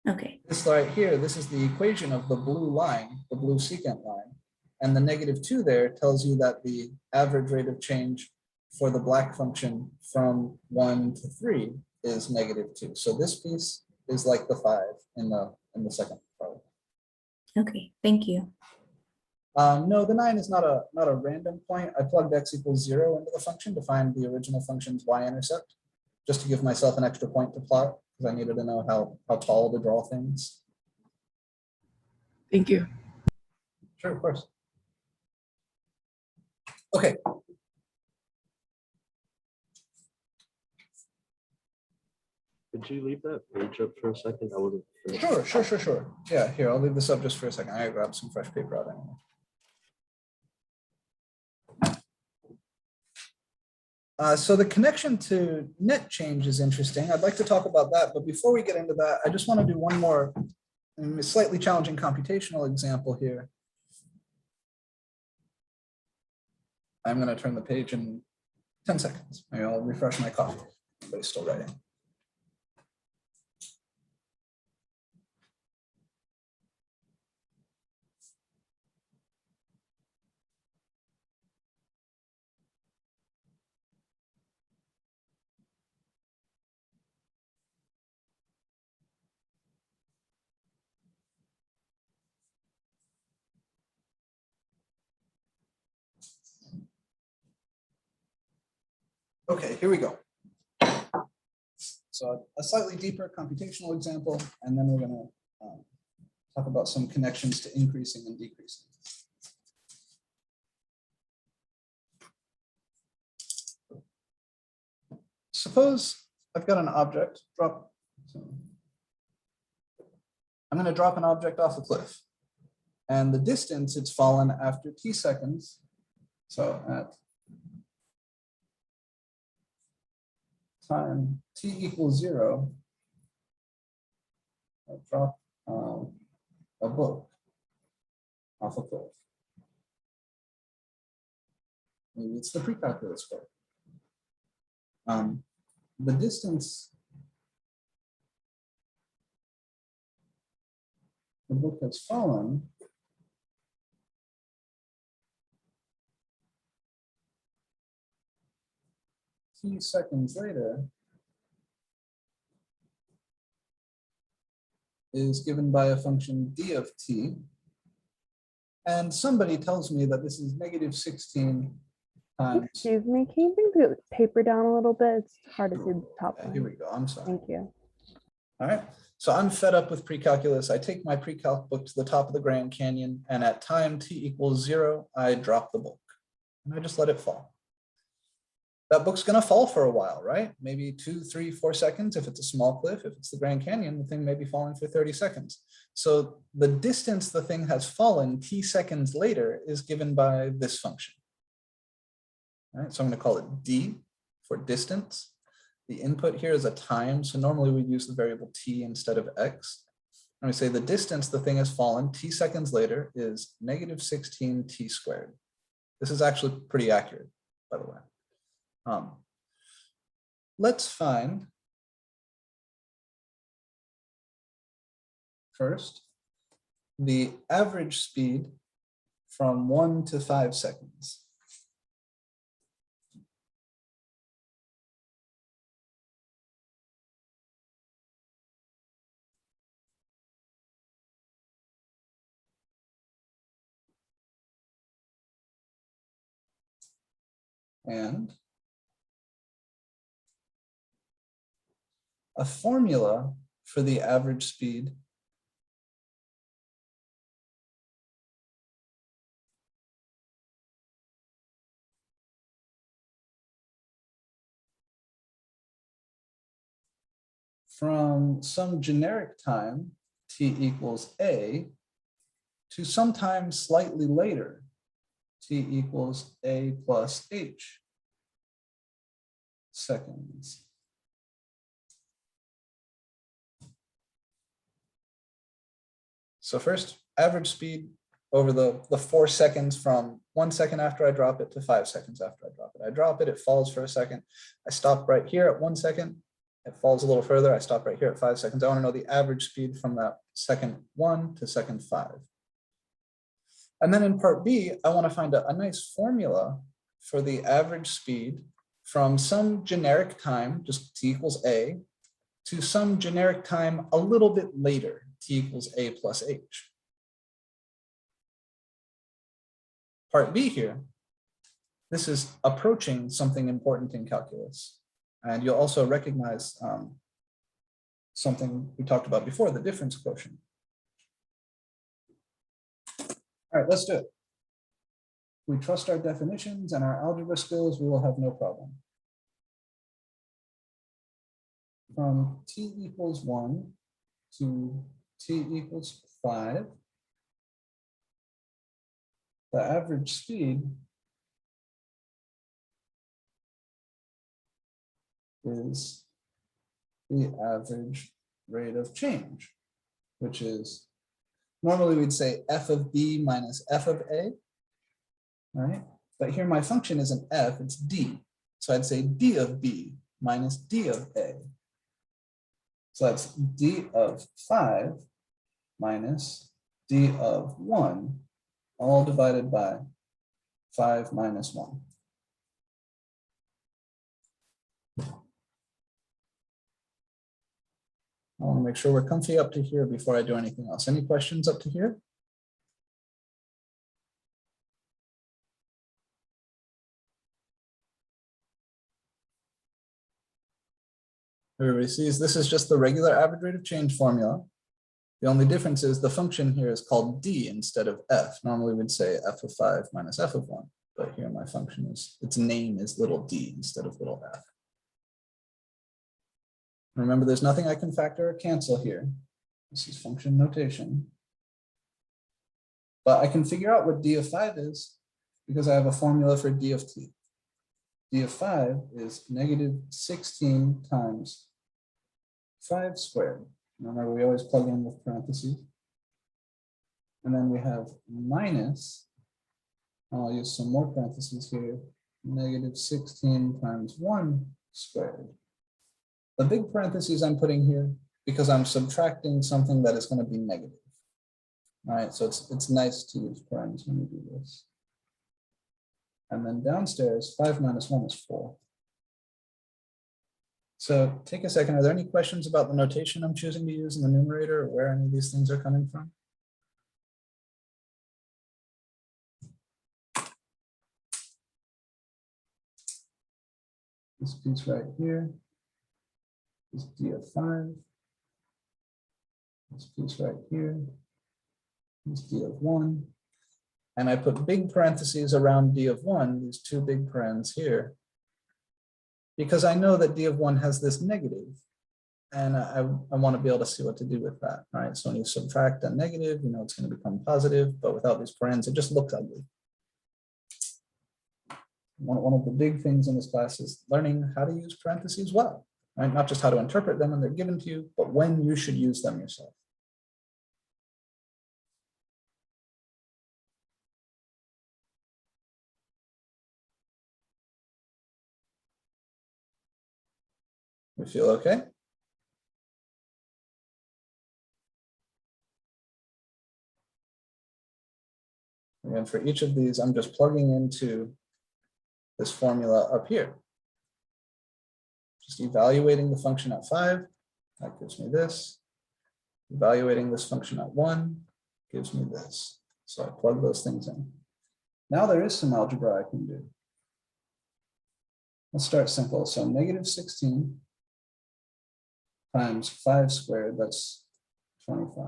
Okay. This right here, this is the equation of the blue line, the blue secant line. And the -2 there tells you that the average rate of change for the black function from 1 to 3 is -2. So this piece is like the 5 in the second part. Okay, thank you. No, the 9 is not a random point. I plugged x equals 0 into the function to find the original function's y-intercept, just to give myself an extra point to plot, because I needed to know how tall to draw things. Thank you. Sure, of course. Okay. Could you leave that page up for a second? I wasn't finished. Sure. Yeah, here, I'll leave this up just for a second. I gotta grab some fresh paper out anyway. So the connection to net change is interesting. I'd like to talk about that, but before we get into that, I just want to do one more slightly challenging computational example here. I'm going to turn the page in 10 seconds. Maybe I'll refresh my coffee. Everybody's still writing. Okay, here we go. So a slightly deeper computational example, and then we're going to talk about some connections to increasing and decreasing. Suppose I've got an object drop. I'm going to drop an object off a cliff, and the distance it's fallen after t seconds. So at time t equals 0, I drop a book off a cliff. Maybe it's the pre-calculus book. The distance the book has fallen t seconds later is given by a function d of t. And somebody tells me that this is -16 times. Excuse me, can you bring the paper down a little bit? It's hard to see the top Okay, line. here we go. I'm sorry. Thank you. All right. So I'm fed up with pre-calculus. I take my pre-calc book to the top of the Grand Canyon, and at time t equals 0, I drop the book and I just let it fall. That book's going to fall for a while, right? Maybe 2, 3, 4 seconds. If it's a small cliff, if it's the Grand Canyon, the thing may be falling for 30 seconds. So the distance the thing has fallen t seconds later is given by this function. All right, so I'm going to call it d for distance. The input here is a time, so normally we'd use the variable t instead of x. And we say the distance the thing has fallen t seconds later is -16 t squared. This is actually pretty accurate, by the way. Let's find first the average speed from 1 to 5 seconds. And a formula for the average speed from some generic time, t equals a, to sometime slightly later, t equals a plus h seconds. So first, average speed over the 4 seconds from 1 second after I drop it to 5 seconds after I drop it. I drop it, it falls for a second. I stop right here at 1 second. It falls a little further. I stop right here at 5 seconds. I want to know the average speed from that second 1 to second 5. And then in part B, I want to find a nice formula for the average speed from some generic time, just t equals a, to some generic time a little bit later, t equals a plus h. Part B here, this is approaching something important in calculus. And you'll also recognize something we talked about before, the difference quotient. All right, let's do it. If we trust our definitions and our algebra skills, we will have no problem. From t equals 1 to t equals 5, the average speed is the average rate of change, which is, normally we'd say f of b minus f of a, right? But here my function isn't f, it's d. So I'd say d of b minus d of a. So that's d of 5 minus d of 1, all divided by 5 minus 1. I want to make sure we're comfy up to here before I do anything else. Any questions up to here? Everybody sees this is just the regular average rate of change formula. The only difference is the function here is called d instead of f. Normally we'd say f of 5 minus f of 1, but here my function is, its name is little d instead of little f. Remember, there's nothing I can factor or cancel here. This is function notation. But I can figure out what d of 5 is because I have a formula for d of t. d of 5 is -16 times 5 squared. Remember, we always plug in with parentheses. And then we have minus, I'll use some more parentheses here, -16 times 1 squared. The big parentheses I'm putting here because I'm subtracting something that is going to be negative. All right, so it's nice to use parens when you do this. And then downstairs, 5 minus 1 is 4. So take a second. Are there any questions about the notation I'm choosing to use in the numerator or where any of these things are coming from? This piece right here is d of 5. This piece right here is d of 1. And I put big parentheses around d of 1, these two big parens here, because I know that d of 1 has this negative, and I want to be able to see what to do with that. All right, so when you subtract a negative, you know it's going to become positive, but without these parens, it just looks ugly. One of the big things in this class is learning how to use parentheses well, right? Not just how to interpret them when they're given to you, but when you should use them yourself. We feel okay? And for each of these, I'm just plugging into this formula up here. Just evaluating the function at 5, that gives me this. Evaluating this function at 1 gives me this. So I plug those things in. Now there is some algebra I can do. Let's start simple. So negative 16 times 5 squared, that's 25.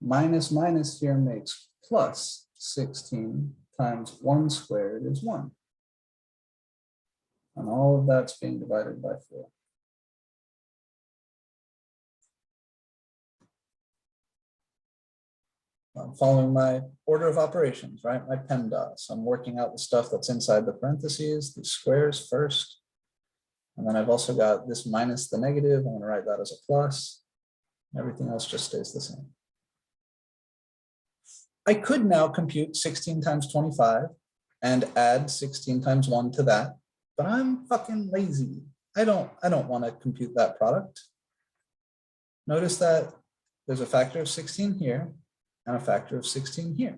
Minus minus here makes plus 16 times 1 squared is 1. And all of that's being divided by 4. I'm following my order of operations, right? My PEMDAS. I'm working out the stuff that's inside the parentheses, the squares first. And then I've also got this minus the negative. I'm going to write that as a plus. Everything else just stays the same. I could now compute 16 times 25 and add 16 times 1 to that, but I'm fucking lazy. I don't want to compute that product. Notice that there's a factor of 16 here and a factor of 16 here.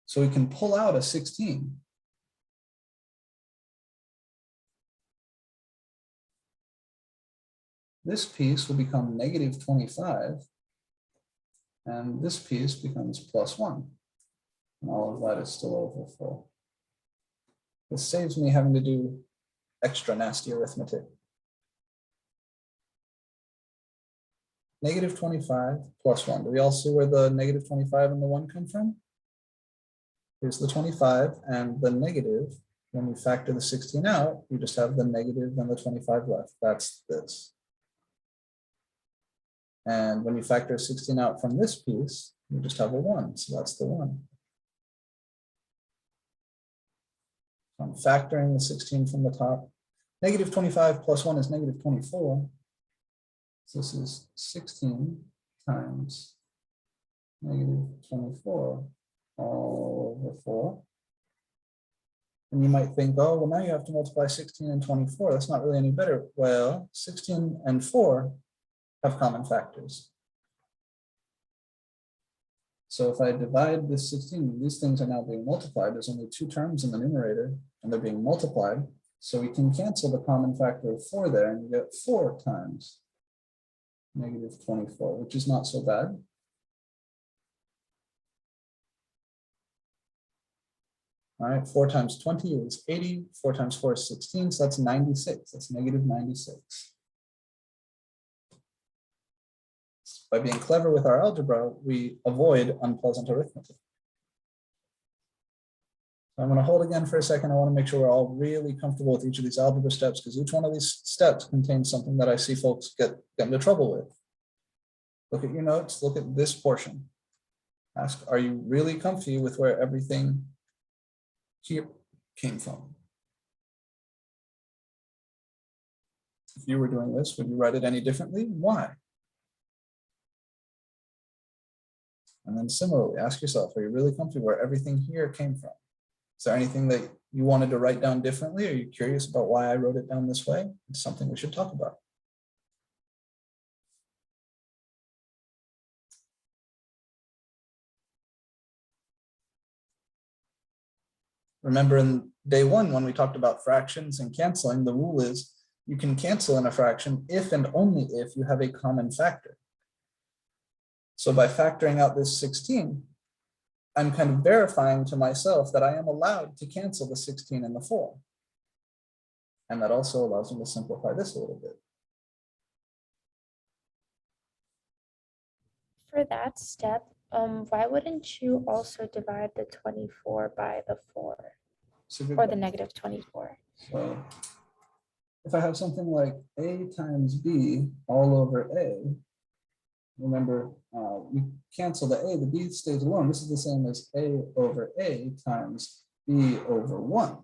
So we can pull out a 16. This piece will become negative 25. And this piece becomes plus 1. And all of that is still over 4. This saves me having to do extra nasty arithmetic. Negative 25 plus 1. Do we all see where the negative 25 and the 1 come from? Here's the 25 and the negative. When we factor the 16 out, you just have the negative and the 25 left. That's this. And when you factor 16 out from this piece, you just have a 1. So that's the 1. So I'm factoring the 16 from the top. Negative 25 plus 1 is negative 24. So this is 16 times negative 24 all over 4. And you might think, oh, well, now you have to multiply 16 and 24. That's not really any better. Well, 16 and 4 have common factors. So if I divide this 16, these things are now being multiplied. There's only 2 terms in the numerator, and they're being multiplied. So we can cancel the common factor of 4 there, and you get 4 times negative 24, which is not so bad. All right, 4 times 20 is 80. 4 times 4 is 16, so that's 96. That's negative 96. By being clever with our algebra, we avoid unpleasant arithmetic. So I'm going to hold again for a second. I want to make sure we're all really comfortable with each of these algebra steps, because each one of these steps contains something that I see folks get into trouble with. Look at your notes, look at this portion. Ask, are you really comfy with where everything here came from? If you were doing this, would you write it any differently? Why? And then similarly, ask yourself, are you really comfy where everything here came from? Is there anything that you wanted to write down differently? Are you curious about why I wrote it down this way? It's something we should talk about. Remember in day 1, when we talked about fractions and canceling, the rule is you can cancel in a fraction if and only if you have a common factor. So by factoring out this 16, I'm kind of verifying to myself that I am allowed to cancel the 16 and the 4. And that also allows me to simplify this a little bit. For that step, why wouldn't you also divide the 24 by the 4 or the negative 24? So if I have something like A times B all over A, remember, we cancel the A, the B stays alone. This is the same as A over A times b over 1.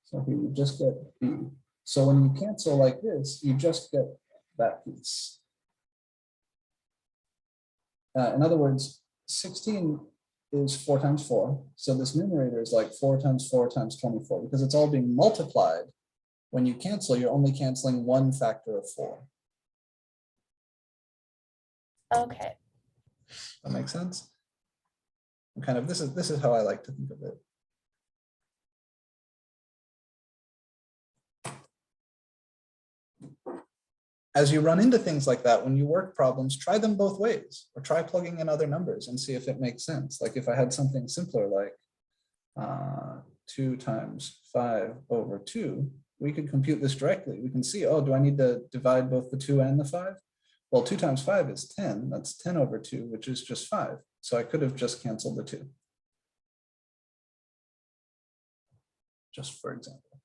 So here you just get b. So when you cancel like this, you just get that piece. In other words, 16 is 4 times 4. So this numerator is like 4 times 4 times 24 because it's all being multiplied. When you cancel, you're only canceling one factor of 4. Okay. That makes sense? And kind of this is how I like to think of it. As you run into things like that, when you work problems, try them both ways, or try plugging in other numbers and see if it makes sense. Like if I had something simpler like 2 times 5 over 2, we could compute this directly. We can see, oh, do I need to divide both the 2 and the 5? Well, 2 times 5 is 10. That's 10 over 2, which is just 5. So I could have just canceled the 2. Just for example.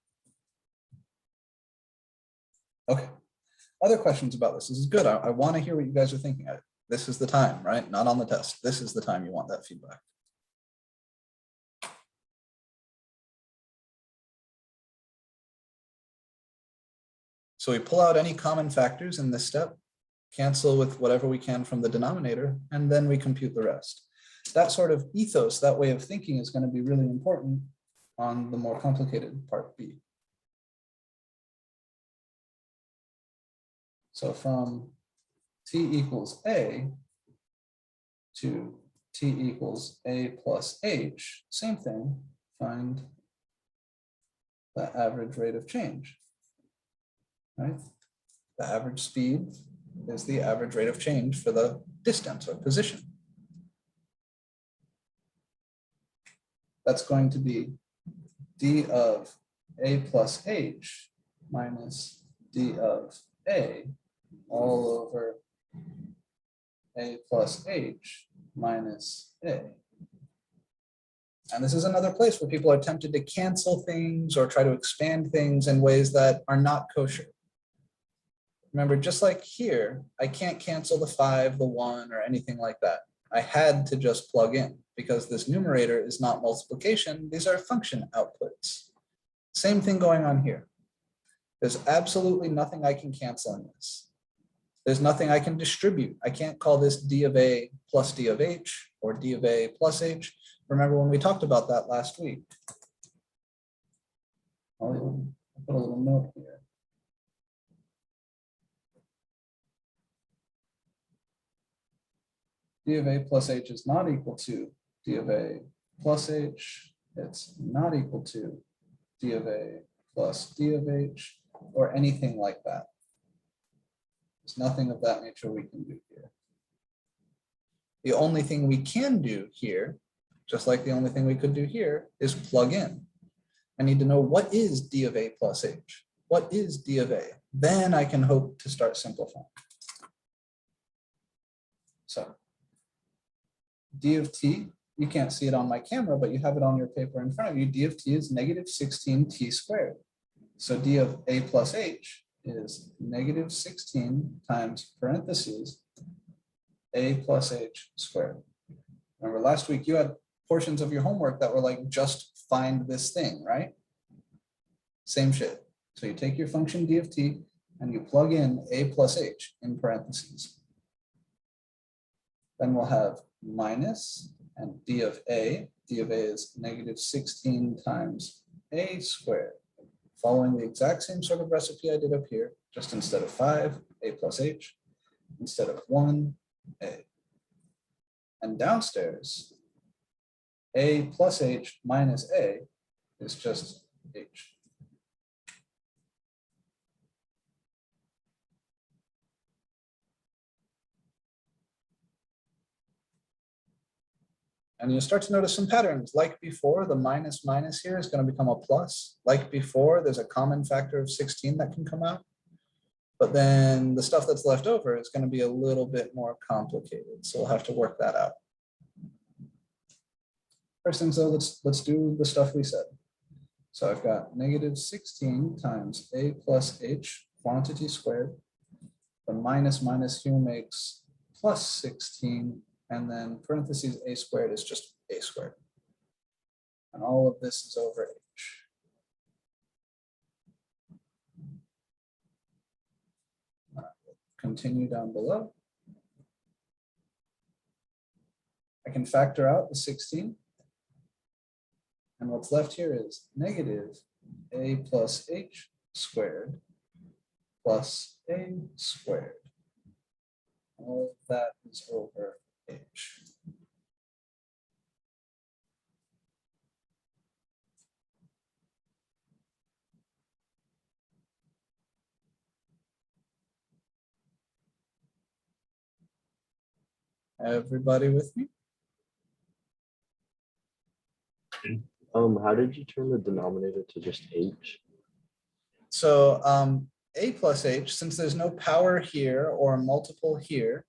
Okay. Other questions about this? This is good. I want to hear what you guys are thinking. This is the time, right? Not on the test. This is the time you want that feedback. So we pull out any common factors in this step, cancel with whatever we can from the denominator, and then we compute the rest. That sort of ethos, that way of thinking is going to be really important on the more complicated part B. So from t equals a to t equals a plus h, same thing, find the average rate of change, right? The average speed is the average rate of change for the distance or position. That's going to be d of a plus h minus d of a all over a plus h minus a. And this is another place where people are tempted to cancel things or try to expand things in ways that are not kosher. Remember, just like here, I can't cancel the 5, the 1, or anything like that. I had to just plug in because this numerator is not multiplication. These are function outputs. Same thing going on here. There's absolutely nothing I can cancel in this. There's nothing I can distribute. I can't call this d of a plus d of h or d of a plus h. Remember when we talked about that last week? I'll put a little note here. D of a plus h is not equal to d of a plus h. It's not equal to d of a plus d of h or anything like that. There's nothing of that nature we can do here. The only thing we can do here, just like the only thing we could do here, is plug in. I need to know what is d of a plus h? What is d of a? Then I can hope to start simplifying. So d of t, you can't see it on my camera, but you have it on your paper in front of you. D of t is negative 16t squared. So d of a plus h is negative 16 times parentheses a plus h squared. Remember last week you had portions of your homework that were like, just find this thing, right? Same shit. So you take your function d of t and you plug in a plus h in parentheses. Then we'll have minus and d of a. D of a is negative 16 times a squared. Following the exact same sort of recipe I did up here, just instead of 5, a plus h, instead of 1, a. And downstairs, a plus h minus a is just h. And you'll start to notice some patterns. Like before, the minus minus here is going to become a plus. Like before, there's a common factor of 16 that can come out. But then the stuff that's left over is going to be a little bit more complicated. So we'll have to work that out. First things though, let's do the stuff we said. So I've got negative 16 times a plus h quantity squared. The minus minus here makes plus 16. And then parentheses a squared is just a squared. And all of this is over H. Continue down below. I can factor out the 16. And what's left here is negative a plus h squared plus a squared. All of that is over h. Everybody with me? How did you turn the denominator to just h? So a plus h, since there's no power here or multiple here,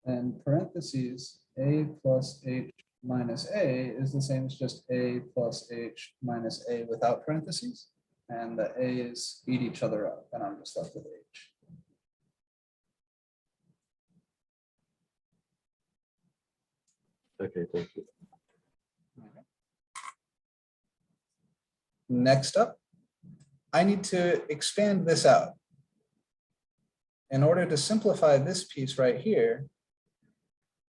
and parentheses, a plus h minus a is the same as just a plus h minus a without parentheses. And the a's eat each other up, and I'm just left with h. Okay, thank you. Next up, I need to expand this out. In order to simplify this piece right here,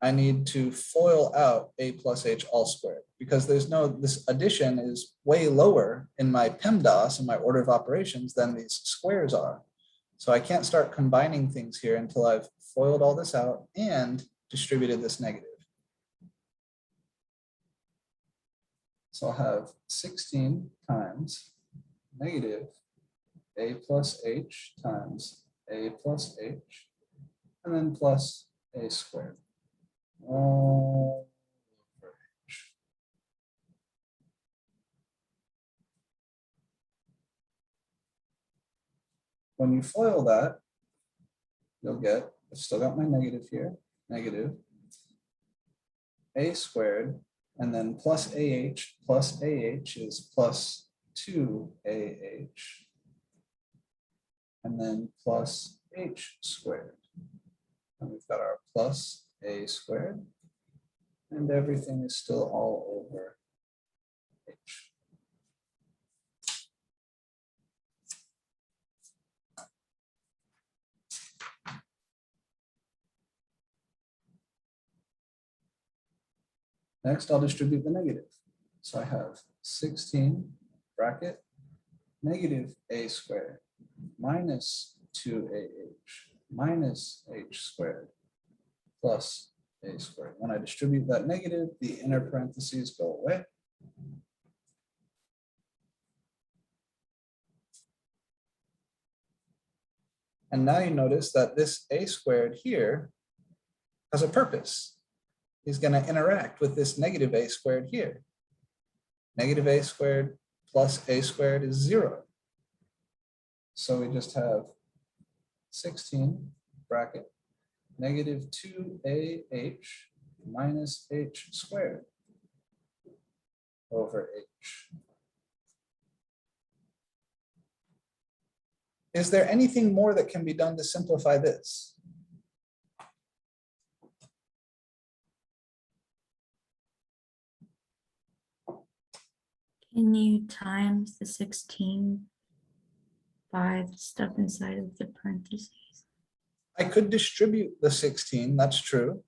I need to FOIL out a plus h all squared, because there's no, this addition is way lower in my PEMDAS, in my order of operations, than these squares are. So I can't start combining things here until I've FOILed all this out and distributed this negative. So I'll have 16 times negative a plus h times a plus h, and then plus a squared. All over h. When you FOIL that, you'll get, I've still got my negative here, negative a squared, and then plus ah is plus 2ah, and then plus h squared. And we've got our plus a squared, and everything is still all over h. Next, I'll distribute the negative. So I have 16 bracket negative a squared minus 2ah minus h squared plus a squared. When I distribute that negative, the inner parentheses go away. And now you notice that this a squared here has a purpose. Is going to interact with this negative a squared here. Negative a squared plus a squared is 0. So we just have 16 bracket negative 2ah minus h squared over h. Is there anything more that can be done to simplify this? Can you times the 16 by the stuff inside of the parentheses? I could distribute the 16, that's true.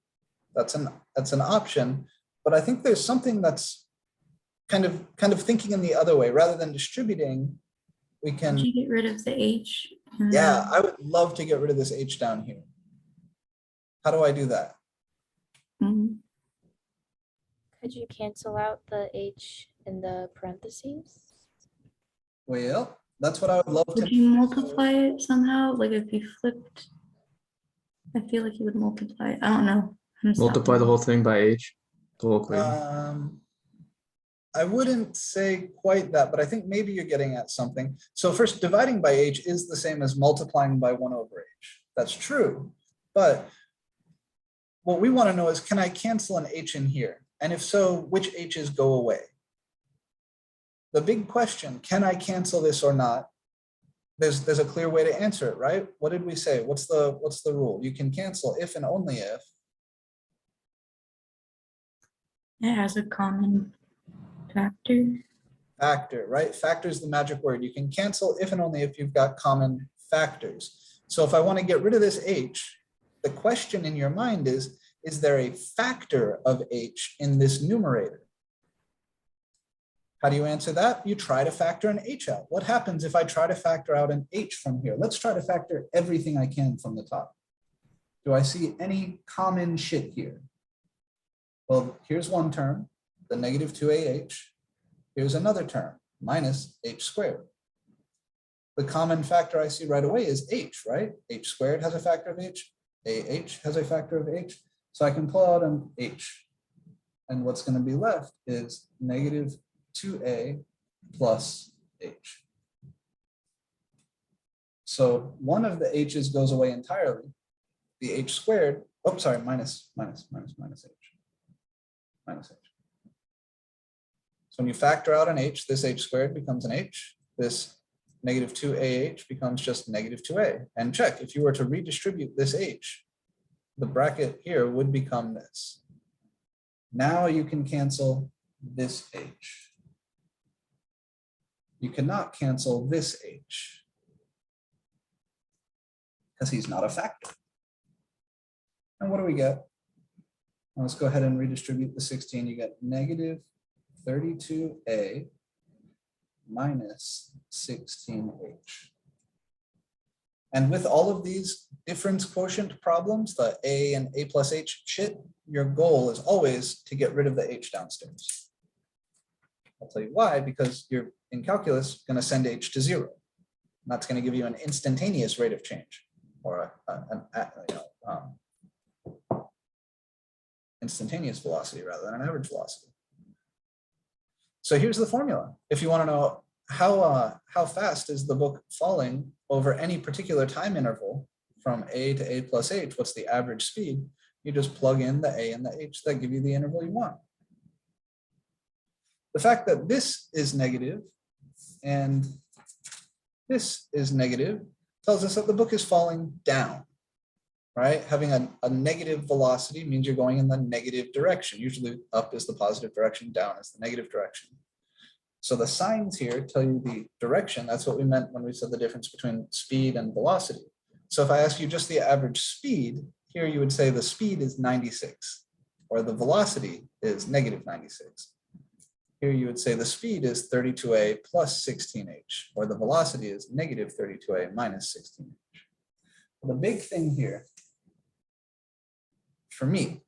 That's an option, but I think there's something that's kind of thinking in the other way. Rather than distributing, we Did can, you get rid of the h? and yeah, then- I would love to get rid of this h down here. How do I do that? Mhm. Could you cancel out the h in the parentheses? Well, that's what I would love to. Would you multiply it somehow? Like if you flipped, I feel like you would multiply it. I don't know. I'm Multiply the stopping. whole thing by h, the whole equation. I wouldn't say quite that, but I think maybe you're getting at something. So first, dividing by h is the same as multiplying by 1 over h. That's true. But what we want to know is, can I cancel an h in here? And if so, which h's go away? The big question, can I cancel this or not? There's a clear way to answer it, right? What did we say? What's the rule? You can cancel if and only if It has a common Factor. Factor, right? Factor is the magic word. You can cancel if and only if you've got common factors. So if I want to get rid of this h, the question in your mind is there a factor of h in this numerator? How do you answer that? You try to factor an h out. What happens if I try to factor out an h from here? Let's try to factor everything I can from the top. Do I see any common shit here? Well, here's one term, the negative 2ah. Here's another term, minus h squared. The common factor I see right away is h, right? H squared has a factor of h, ah has a factor of h. So I can pull out an h. And what's going to be left is negative 2a plus h. So one of the h's goes away entirely. The h squared, oh, sorry, minus h. Minus h. So when you factor out an h, this h squared becomes an h. This negative 2ah becomes just negative 2a. And check, if you were to redistribute this h, the bracket here would become this. Now you can cancel this h. You cannot cancel this h because he's not a factor. And what do we get? Well, let's go ahead and redistribute the 16. You get negative 32a minus 16h. And with all of these difference quotient problems, the a and a plus h shit, your goal is always to get rid of the h downstairs. I'll tell you why, because you're in calculus going to send h to 0. And that's going to give you an instantaneous rate of change, or instantaneous velocity rather than an average velocity. So here's the formula. If you want to know how fast is the book falling over any particular time interval from a to a plus h, what's the average speed? You just plug in the a and the h that give you the interval you want. The fact that this is negative and this is negative tells us that the book is falling down, right? Having a negative velocity means you're going in the negative direction. Usually up is the positive direction, down is the negative direction. So the signs here tell you the direction. That's what we meant when we said the difference between speed and velocity. So if I ask you just the average speed, here you would say the speed is 96, or the velocity is negative 96. Here you would say the speed is 32a plus 16h, or the velocity is negative 32a minus 16h. The big thing here, for me,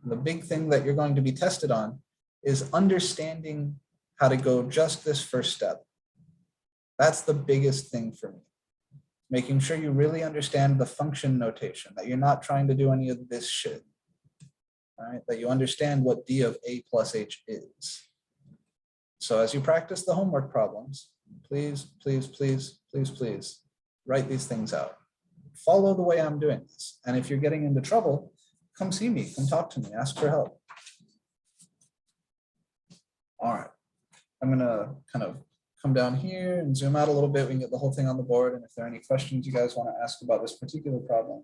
the big thing that you're going to be tested on is understanding how to go just this first step. That's the biggest thing for me. Making sure you really understand the function notation, that you're not trying to do any of this shit. All right, that you understand what d of a plus h is. So as you practice the homework problems, please, please, please, please, please write these things out. Follow the way I'm doing this. And if you're getting into trouble, come see me, come talk to me, ask for help. All right, I'm gonna kind of come down here and zoom out a little bit. We can get the whole thing on the board. And if there are any questions you guys want to ask about this particular problem,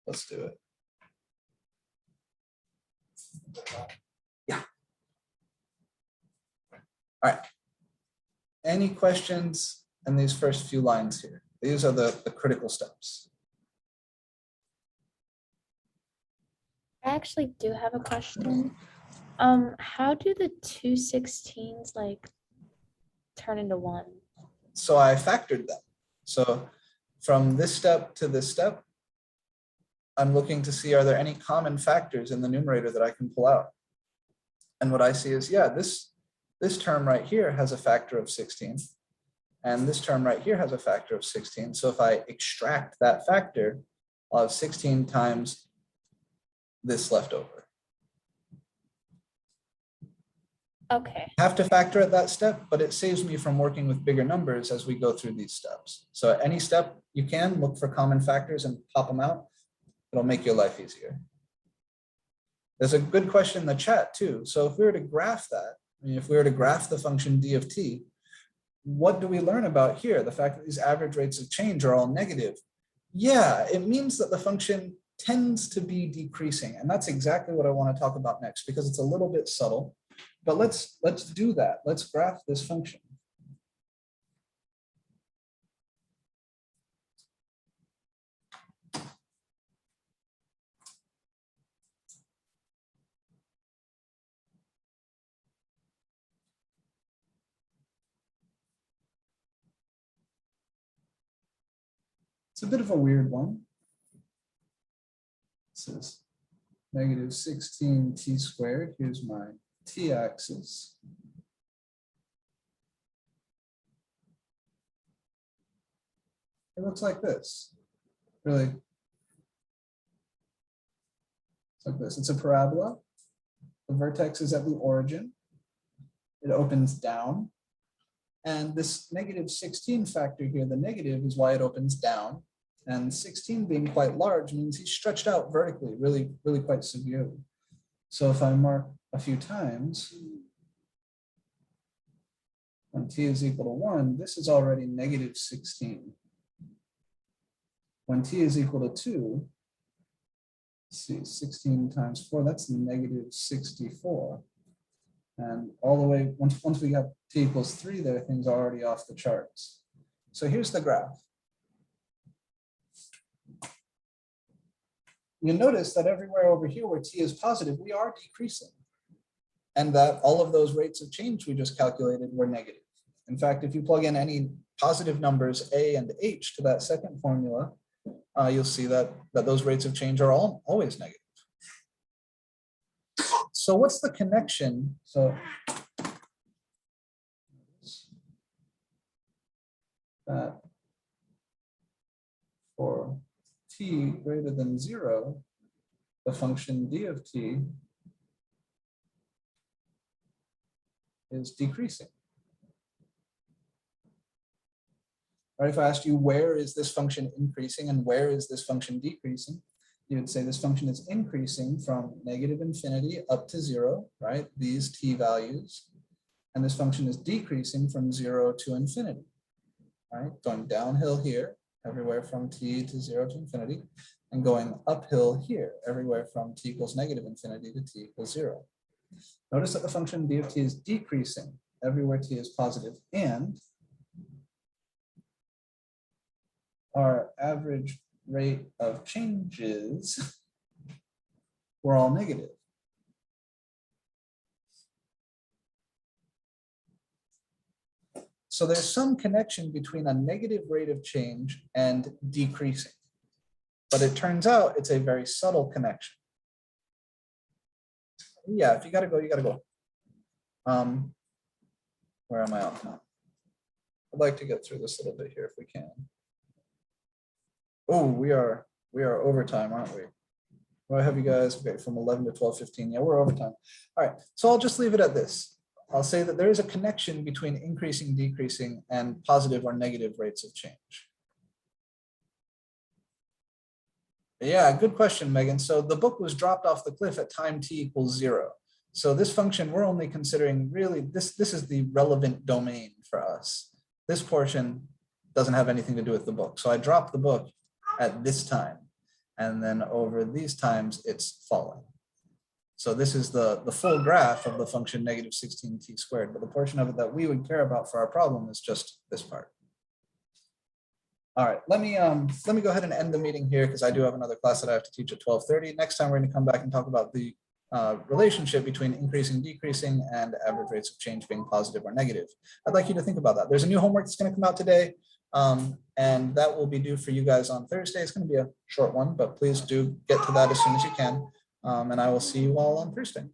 let's do it. Yeah. All right. Any questions in these first few lines here? These are the critical steps. I actually do have a question. How do the 2 16s like turn into 1? So I factored them. So from this step to this step, I'm looking to see, are there any common factors in the numerator that I can pull out? And what I see is, yeah, this term right here has a factor of 16. And this term right here has a factor of 16. So if I extract that factor, I'll have 16 times this left over. Okay. I have to factor at that step, but it saves me from working with bigger numbers as we go through these steps. So at any step you can look for common factors and pop them out. It'll make your life easier. There's a good question in the chat too. So if we were to graph that, I mean, if we were to graph the function d of t, what do we learn about here? The fact that these average rates of change are all negative. Yeah, it means that the function tends to be decreasing. And that's exactly what I want to talk about next, because it's a little bit subtle. But let's do that. Let's graph this function. It's a bit of a weird one. This is negative 16 t squared. Here's my t-axis. It looks like this. Really, it's like this. It's a parabola. The vertex is at the origin. It opens down. And this negative 16 factor here, the negative is why it opens down. And 16 being quite large means he's stretched out vertically, really quite severely. So if I mark a few times, when t is equal to 1, this is already negative 16. When t is equal to 2, let's see, 16 times 4, that's negative 64. And all the way, once we got t equals 3 there, things are already off the charts. So here's the graph. You notice that everywhere over here where t is positive, we are decreasing. And that all of those rates of change we just calculated were negative. In fact, if you plug in any positive numbers a and h to that second formula, you'll see that those rates of change are always negative. So what's the connection? So that for t greater than 0, the function d of t is decreasing. Or if I asked you, where is this function increasing and where is this function decreasing? You would say this function is increasing from negative infinity up to 0, right? These t values. And this function is decreasing from 0 to infinity, right? Going downhill here, everywhere from t to 0 to infinity, and going uphill here, everywhere from t equals negative infinity to t equals 0. Notice that the function d of t is decreasing everywhere t is positive, and our average rate of changes were all negative. So there's some connection between a negative rate of change and decreasing. But it turns out it's a very subtle connection. Yeah, if you gotta go, you gotta go. Where am I on time? I'd like to get through this a little bit here if we can. Oh, we are overtime, aren't we? Well, I have you guys, okay, from 11 to 12:15. Yeah, we're overtime. All right, so I'll just leave it at this. I'll say that there is a connection between increasing, decreasing, and positive or negative rates of change. Yeah, good question, Megan. So the book was dropped off the cliff at time t equals 0. So this function, we're only considering really, this is the relevant domain for us. This portion doesn't have anything to do with the book. So I dropped the book at this time, and then over these times it's falling. So this is the full graph of the function negative 16t squared, but the portion of it that we would care about for our problem is just this part. All right, let me go ahead and end the meeting here because I do have another class that I have to teach at 12:30. Next time we're going to come back and talk about the relationship between increasing, decreasing, and average rates of change being positive or negative. I'd like you to think about that. There's a new homework that's going to come out today, and that will be due for you guys on Thursday. It's going to be a short one, but please do get to that as soon as you can. And I will see you all on Thursday.